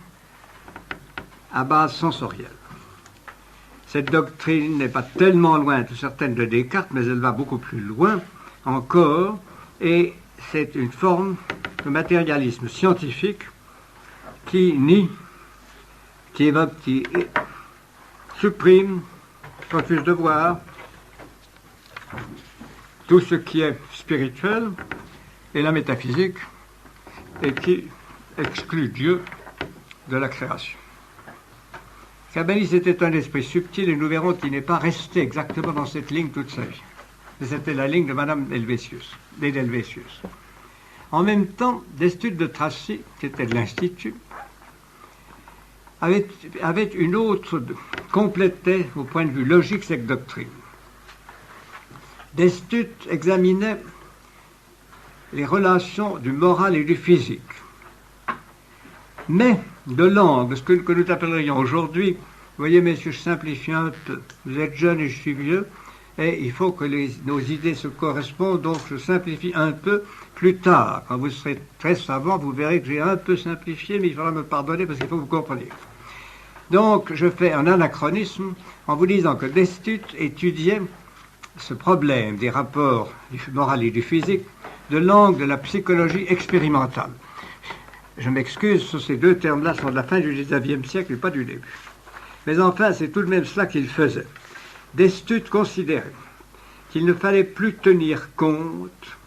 à base sensorielle. Cette doctrine n'est pas tellement loin de certaines de Descartes, mais elle va beaucoup plus loin encore, et c'est une forme de matérialisme scientifique qui nie, qui évoque, qui supprime, refuse de voir tout ce qui est spirituel et la métaphysique, et qui exclut Dieu de la création. Cabanis était un esprit subtil, et nous verrons qu'il n'est pas resté exactement dans cette ligne toute sa vie. C'était la ligne de Madame d'Helvétius. En même temps, Destutt de Tracy, qui était de l'Institut, avait une autre, complétait au point de vue logique cette doctrine. Destutt examinait les relations du moral et du physique, mais de l'angle, ce que nous appellerions aujourd'hui, vous voyez messieurs, je simplifie un peu, vous êtes jeunes et je suis vieux, et il faut que nos idées se correspondent, donc je simplifie un peu. Plus tard, quand vous serez très savant, vous verrez que j'ai un peu simplifié, mais il faudra me pardonner parce qu'il faut que vous compreniez. Donc, je fais un anachronisme en vous disant que Destutt étudiait ce problème des rapports du moral et du physique de l'angle de la psychologie expérimentale. Je m'excuse, ces deux termes-là sont de la fin du XIXe siècle et pas du début. Mais enfin, c'est tout de même cela qu'il faisait. Destutt considérait qu'il ne fallait plus tenir compte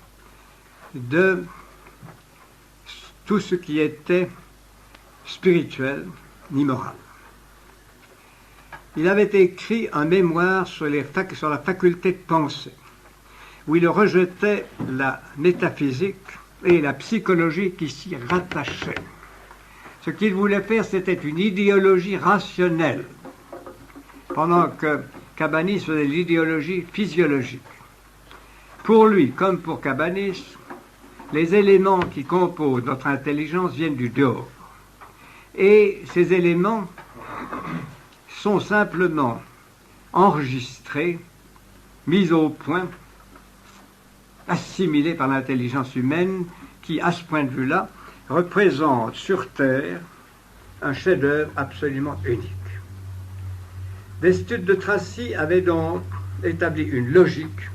de tout ce qui était spirituel ni moral. Il avait écrit un mémoire sur la faculté de penser, où il rejetait la métaphysique et la psychologie qui s'y rattachaient. Ce qu'il voulait faire, c'était une idéologie rationnelle, pendant que Cabanis faisait l'idéologie physiologique. Pour lui, comme pour Cabanis, les éléments qui composent notre intelligence viennent du dehors. Et ces éléments sont simplement enregistrés, mis au point, assimilés par l'intelligence humaine qui, à ce point de vue-là, représente sur Terre un chef-d'œuvre absolument unique. Destutt de Tracy avait donc établi une logique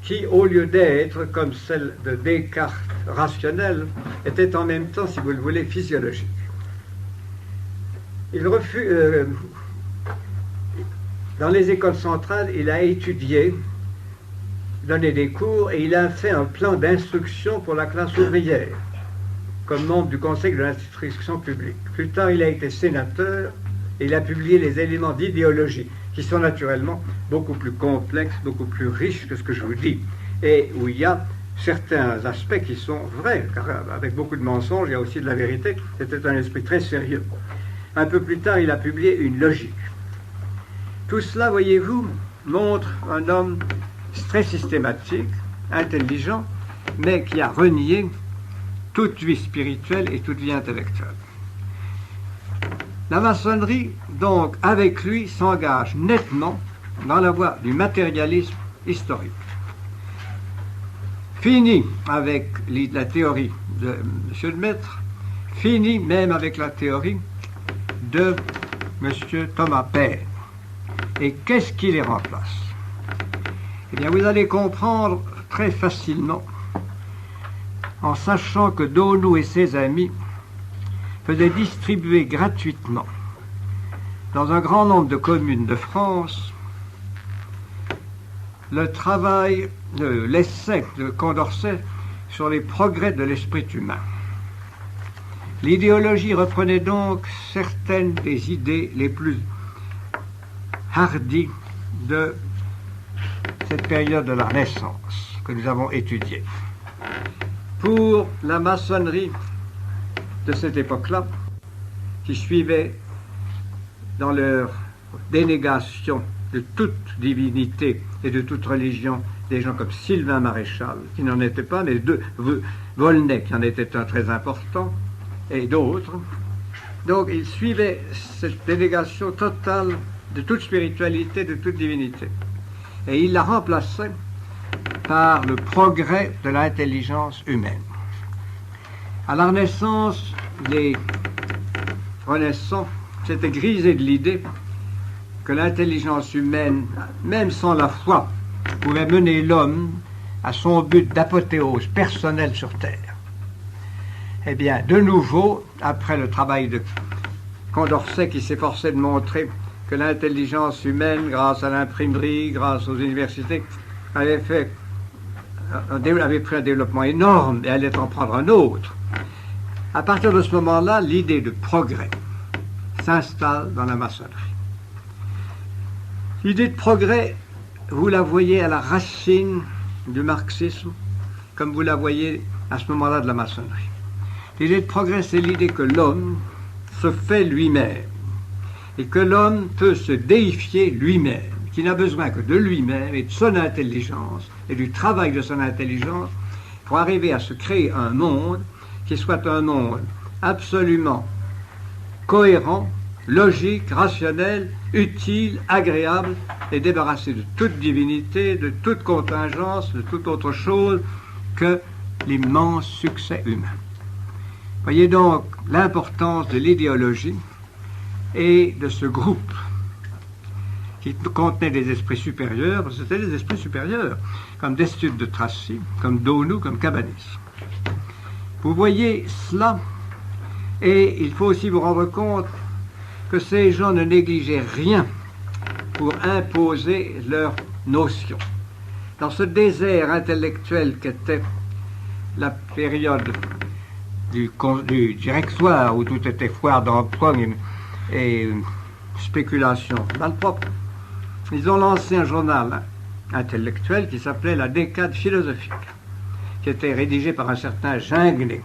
qui, au lieu d'être comme celle de Descartes rationnelle, était en même temps, si vous le voulez, physiologique. Dans les écoles centrales, il a étudié, donné des cours, et il a fait un plan d'instruction pour la classe ouvrière, comme membre du Conseil de l'instruction publique. Plus tard, il a été sénateur, et il a publié les éléments d'idéologie, qui sont naturellement beaucoup plus complexes, beaucoup plus riches que ce que je vous dis, et où il y a certains aspects qui sont vrais, car avec beaucoup de mensonges, il y a aussi de la vérité. C'était un esprit très sérieux. Un peu plus tard, il a publié une logique. Tout cela, voyez-vous, montre un homme très systématique, intelligent, mais qui a renié toute vie spirituelle et toute vie intellectuelle. La maçonnerie, donc, avec lui, s'engage nettement dans la voie du matérialisme historique. Fini avec la théorie de M. Lemaître, fini même avec la théorie de M. Thomas Paine. Et qu'est-ce qui les remplace? Eh bien, vous allez comprendre très facilement en sachant que Donou et ses amis faisaient distribuer gratuitement dans un grand nombre de communes de France le travail, l'essai de Condorcet sur les progrès de l'esprit humain. L'idéologie reprenait donc certaines des idées les plus hardies de cette période de la Renaissance que nous avons étudiée. Pour la maçonnerie de cette époque-là, qui suivait dans leur dénégation de toute divinité et de toute religion des gens comme Sylvain Maréchal, qui n'en était pas, mais Volney, qui en était un très important, et d'autres. Donc ils suivaient cette dénégation totale de toute spiritualité, de toute divinité. Et ils la remplaçaient par le progrès de l'intelligence humaine. À la Renaissance, les Renaissants s'étaient grisés de l'idée que l'intelligence humaine, même sans la foi, pouvait mener l'homme à son but d'apothéose personnelle sur Terre. Eh bien, de nouveau, après le travail de Condorcet qui s'efforçait de montrer que l'intelligence humaine, grâce à l'imprimerie, grâce aux universités, avait pris un développement énorme et allait en prendre un autre. À partir de ce moment-là, l'idée de progrès s'installe dans la maçonnerie. L'idée de progrès, vous la voyez à la racine du marxisme, comme vous la voyez à ce moment-là de la maçonnerie. L'idée de progrès, c'est l'idée que l'homme se fait lui-même et que l'homme peut se déifier lui-même, qu'il n'a besoin que de lui-même et de son intelligence et du travail de son intelligence pour arriver à se créer un monde qui soit un monde absolument cohérent, logique, rationnel, utile, agréable et débarrassé de toute divinité, de toute contingence, de toute autre chose que l'immense succès humain. Voyez donc l'importance de l'idéologie et de ce groupe qui contenait des esprits supérieurs, parce que c'était des esprits supérieurs, comme Destutt de Tracy, comme Donou, comme Cabanis. Vous voyez cela, et il faut aussi vous rendre compte que ces gens ne négligeaient rien pour imposer leurs notions. Dans ce désert intellectuel qu'était la période du directoire où tout était foire d'empoigne et spéculation malpropre. Ils ont lancé un journal intellectuel qui s'appelait La Décade philosophique, qui était rédigé par un certain Ginglet.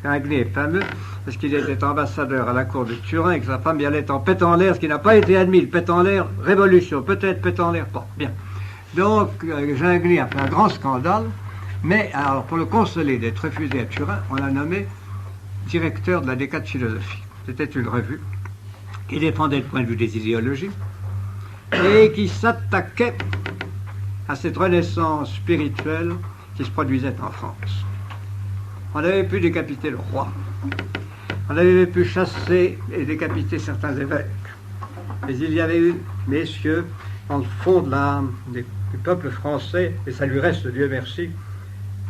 Ginglet est fameux parce qu'il était ambassadeur à la cour de Turin et que sa femme y allait en pète en l'air, ce qui n'a pas été admis. Le pète en l'air, révolution, peut-être pète en l'air, pas. Bien. Donc, Ginglet a fait un grand scandale, mais alors, pour le consoler d'être refusé à Turin, on l'a nommé directeur de la Décade philosophique. C'était une revue qui défendait le point de vue des idéologies et qui s'attaquait à cette renaissance spirituelle qui se produisait en France. On avait pu décapiter le roi, on avait pu chasser et décapiter certains évêques, mais il y avait eu, messieurs, dans le fond de l'âme du peuple français, et ça lui reste, Dieu merci,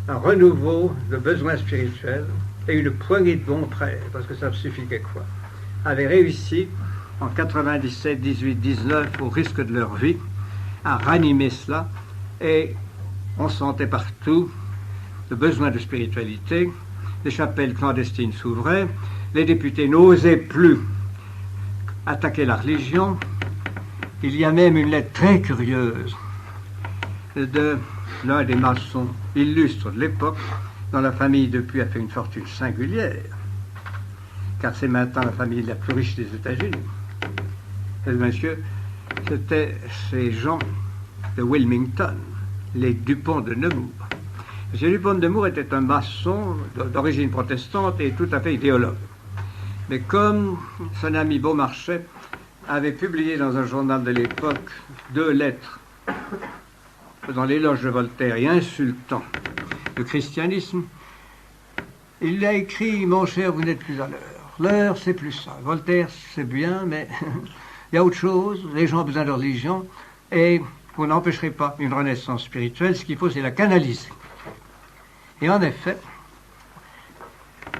un renouveau de besoins spirituels et une poignée de bons frères, parce que ça ne suffit que quoi, avaient réussi en 97, 18, 19, au risque de leur vie, à ranimer cela, et on sentait partout le besoin de spiritualité, les chapelles clandestines s'ouvraient, les députés n'osaient plus attaquer la religion. Il y a même une lettre très curieuse de l'un des maçons illustres de l'époque, dont la famille depuis a fait une fortune singulière, car c'est maintenant la famille la plus riche des États-Unis. Et monsieur, c'était ces gens de Wilmington, les Dupont de Nemours. M. Dupont de Nemours était un maçon d'origine protestante et tout à fait idéologue. Mais comme son ami Beaumarchais avait publié dans un journal de l'époque 2 lettres faisant l'éloge de Voltaire et insultant le christianisme, il lui a écrit « Mon cher, vous n'êtes plus à l'heure. L'heure, c'est plus ça. Voltaire, c'est bien, mais il y a autre chose. Les gens ont besoin de religion et vous n'empêcherez pas une renaissance spirituelle. Ce qu'il faut, c'est la canaliser. » Et en effet,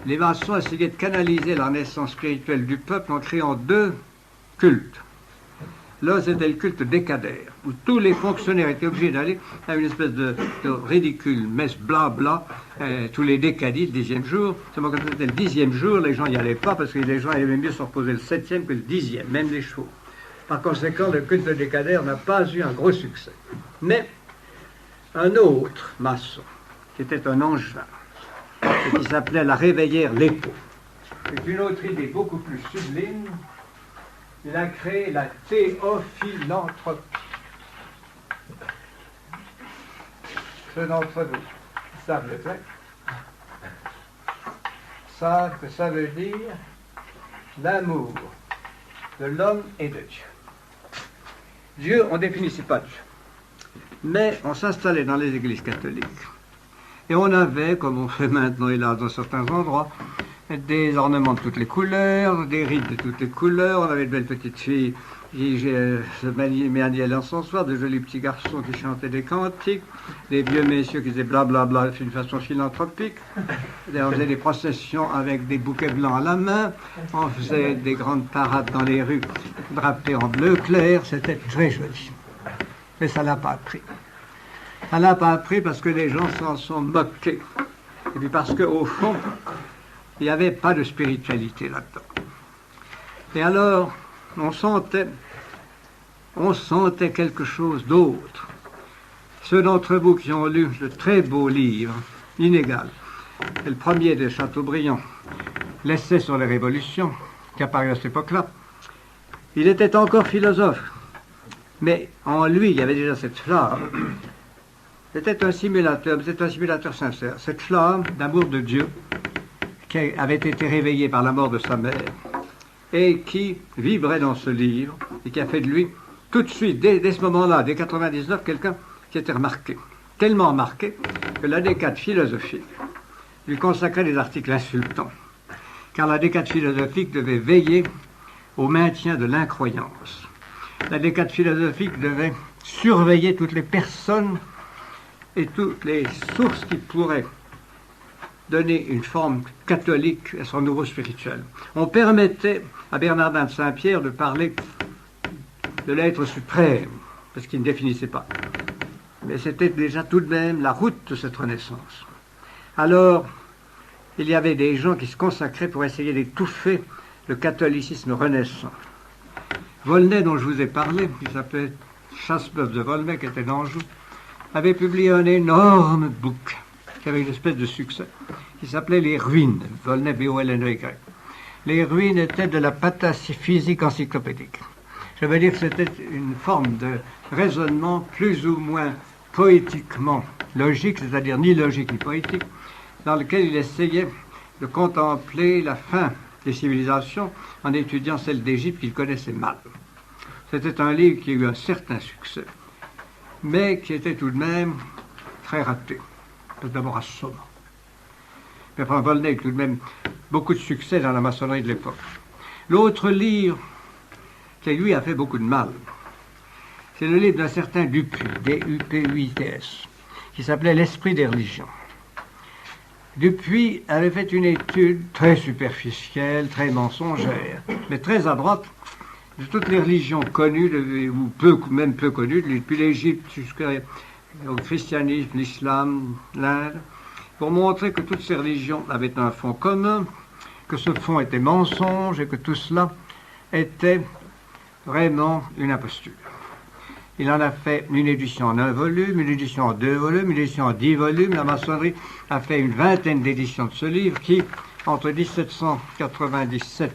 les maçons essayaient de canaliser la renaissance spirituelle du peuple en créant 2 cultes. Là, c'était le culte décadaire, où tous les fonctionnaires étaient obligés d'aller à une espèce de ridicule messe blabla, tous les décadis, le 10e jour. Seulement quand c'était le 10e jour, les gens n'y allaient pas, parce que les gens aimaient mieux se reposer le 7e que le 10e, même les chevaux. Par conséquent, le culte décadaire n'a pas eu un gros succès. Mais un autre maçon, qui était un angevin, et qui s'appelait la Réveillère Lépo, c'est une autre idée beaucoup plus sublime. Il a créé la théophilanthropie. Ceux d'entre vous qui savent le grec savent que ça veut dire l'amour de l'homme et de Dieu. Dieu, on ne définissait pas Dieu. Mais on s'installait dans les églises catholiques et on avait, comme on fait maintenant hélas dans certains endroits, des ornements de toutes les couleurs, des rides de toutes les couleurs. On avait de belles petites filles qui se maniaient l'encensoir, de jolis petits garçons qui chantaient des cantiques, des vieux messieurs qui disaient blablabla d'une façon philanthropique. On faisait des processions avec des bouquets blancs à la main. On faisait des grandes parades dans les rues drapées en bleu clair. C'était très joli. Mais ça n'a pas pris. Ça n'a pas pris parce que les gens s'en sont moqués. Et puis parce qu'au fond, il n'y avait pas de spiritualité là-dedans. Et alors, on sentait quelque chose d'autre. Ceux d'entre vous qui ont lu le très beau livre, Inégal, c'est le premier de Chateaubriand, l'essai sur les révolutions, qui apparut à cette époque-là, il était encore philosophe. Mais en lui, il y avait déjà cette flamme. C'était un simulateur, mais c'était un simulateur sincère. Cette flamme d'amour de Dieu, qui avait été réveillé par la mort de sa mère et qui vibrait dans ce livre et qui a fait de lui, tout de suite, dès ce moment-là, dès 99, quelqu'un qui était remarqué. Tellement remarqué que la Décade philosophique lui consacrait des articles insultants. Car la Décade philosophique devait veiller au maintien de l'incroyance. La Décade philosophique devait surveiller toutes les personnes et toutes les sources qui pourraient donner une forme catholique à son nouveau spirituel. On permettait à Bernardin de Saint-Pierre de parler de l'être suprême, parce qu'il ne définissait pas. Mais c'était déjà tout de même la route de cette renaissance. Alors, il y avait des gens qui se consacraient pour essayer d'étouffer le catholicisme renaissant. Volney, dont je vous ai parlé, qui s'appelait Chasseboeuf de Volney, qui était d'Anjou, avait publié un énorme bouquin qui avait une espèce de succès, qui s'appelait Les Ruines, Volney, B-O-L-N-E-Y. Les Ruines étaient de la pataphysique encyclopédique. Je veux dire que c'était une forme de raisonnement plus ou moins poétiquement logique, c'est-à-dire ni logique ni poétique, dans lequel il essayait de contempler la fin des civilisations en étudiant celle d'Égypte qu'il connaissait mal. C'était un livre qui a eu un certain succès, mais qui était tout de même très raté. D'abord assommant. Mais enfin, Volney a eu tout de même beaucoup de succès dans la maçonnerie de l'époque. L'autre livre qui, lui, a fait beaucoup de mal, c'est le livre d'un certain Dupuy, D-U-P-U-I-T-S, qui s'appelait L'Esprit des religions. Dupuy avait fait une étude très superficielle, très mensongère, mais très à droite de toutes les religions connues, ou même peu connues, depuis l'Égypte jusqu'au christianisme, l'islam, l'Inde, pour montrer que toutes ces religions avaient un fond commun, que ce fond était mensonge et que tout cela était vraiment une imposture. Il en a fait une édition en 1 volume, une édition en 2 volumes, une édition en 10 volumes. La maçonnerie a fait une vingtaine d'éditions de ce livre qui, entre 1797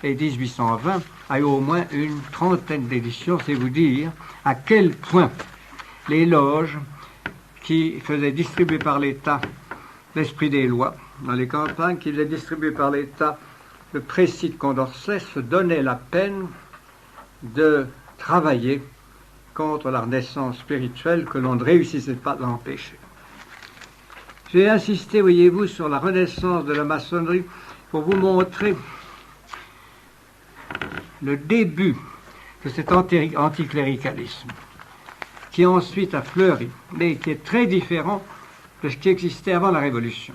et 1820, a eu au moins une trentaine d'éditions. C'est vous dire à quel point les loges qui faisaient distribuer par l'État l'esprit des lois dans les campagnes, qui faisaient distribuer par l'État le précis de Condorcet, se donnaient la peine de travailler contre la renaissance spirituelle que l'on ne réussissait pas à l'empêcher. J'ai insisté, voyez-vous, sur la renaissance de la maçonnerie pour vous montrer le début de cet anticléricalisme qui ensuite a fleuri, mais qui est très différent de ce qui existait avant la Révolution.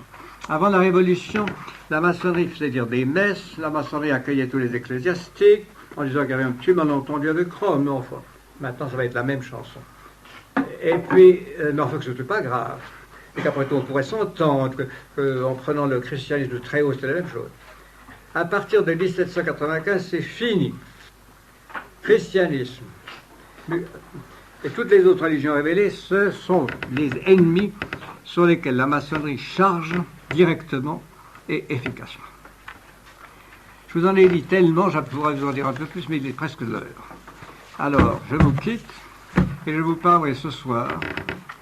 Avant la Révolution, la maçonnerie faisait dire des messes, la maçonnerie accueillait tous les ecclésiastiques, en disant qu'il y avait un petit malentendu avec Rome, mais enfin, maintenant ça va être la même chanson. Et puis, mais enfin que ce n'était pas grave, et qu'après tout on pourrait s'entendre, qu'en prenant le christianisme de très haut, c'était la même chose. À partir de 1795, c'est fini. Christianisme et toutes les autres religions révélées, ce sont les ennemis sur lesquels la maçonnerie charge directement et efficacement. Je vous en ai dit tellement, je pourrais vous en dire un peu plus, mais il est presque l'heure. Alors, je vous quitte et je vous parlerai ce soir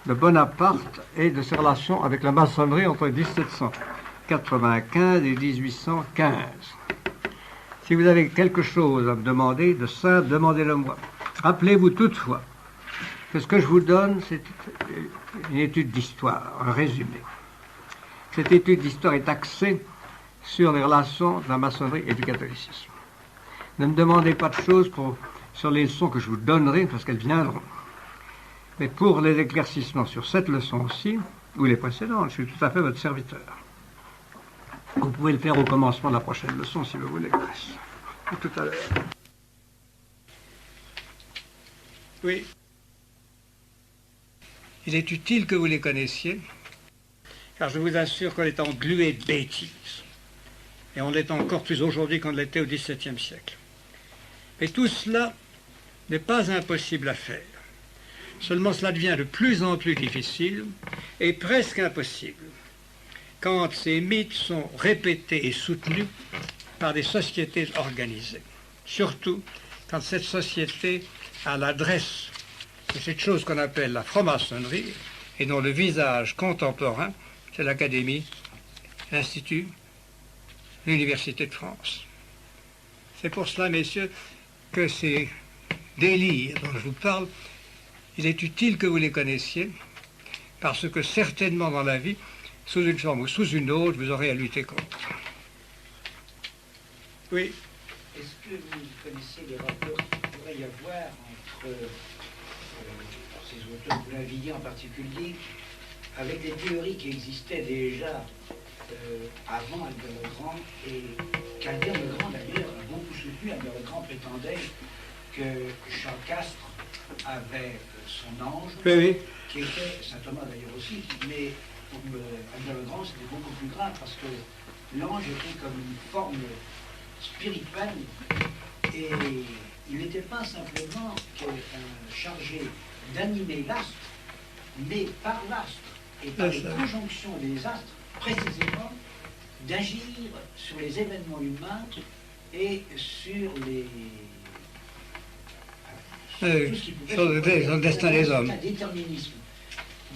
de Bonaparte et de ses relations avec la maçonnerie entre 1795 et 1815. Si vous avez quelque chose à me demander de ça, demandez-le moi. Rappelez-vous toutefois que ce que je vous donne, c'est une étude d'histoire, un résumé. Cette étude d'histoire est axée sur les relations de la maçonnerie et du catholicisme. Ne me demandez pas de choses sur les leçons que je vous donnerai, parce qu'elles viendront. Mais pour les éclaircissements sur cette leçon-ci, ou les précédentes, je suis tout à fait votre serviteur. Vous pouvez le faire au commencement de la prochaine leçon, si vous voulez. À tout à l'heure. Oui. Il est utile que vous les connaissiez, car je vous assure qu'on est englué de bêtises. Et on l'est encore plus aujourd'hui qu'on l'était au XVIIe siècle. Et tout cela n'est pas impossible à faire. Seulement cela devient de plus en plus difficile et presque impossible quand ces mythes sont répétés et soutenus par des sociétés organisées. Surtout quand cette société a l'adresse de cette chose qu'on appelle la franc-maçonnerie et dont le visage contemporain, c'est l'Académie, l'Institut, l'Université de France. C'est pour cela, messieurs, que ces délires dont je vous parle, il est utile que vous les connaissiez, parce que certainement dans la vie, sous une forme ou sous une autre, vous aurez à lutter contre. Oui. Est-ce que vous connaissez les rapports qu'il pourrait y avoir entre ces auteurs, Blainvilliers en particulier, avec des théories qui existaient déjà avant Albert le Grand, et qu'Albert le Grand d'ailleurs a beaucoup soutenu. Albert le Grand prétendait que Jean Castres avait son ange, Oui. qui était Saint Thomas d'ailleurs aussi, mais pour Albert le Grand, c'était beaucoup plus grave parce que l'ange était comme une forme spirituelle et il n'était pas simplement chargé d'animer l'astre, mais par l'astre et par les conjonctions des astres, précisément, d'agir sur les événements humains et sur les... tout ce qui pouvait sur le destin des hommes. Un déterminisme.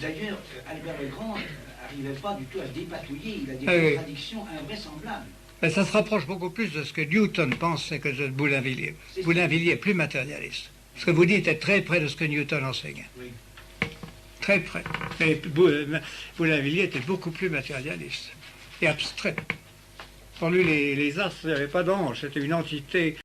D'ailleurs, Albert le Grand n'arrivait pas du tout à dépatouiller, il a des contradictions invraisemblables. Mais ça se rapproche beaucoup plus de ce que Newton pensait que de Boulainvilliers. Boulainvilliers est plus matérialiste. Ce que vous dites est très près de ce que Newton enseignait. Oui. Très près. Mais Boulainvilliers était beaucoup plus matérialiste et abstrait. Pour lui, les astres n'avaient pas d'ange, c'était une entité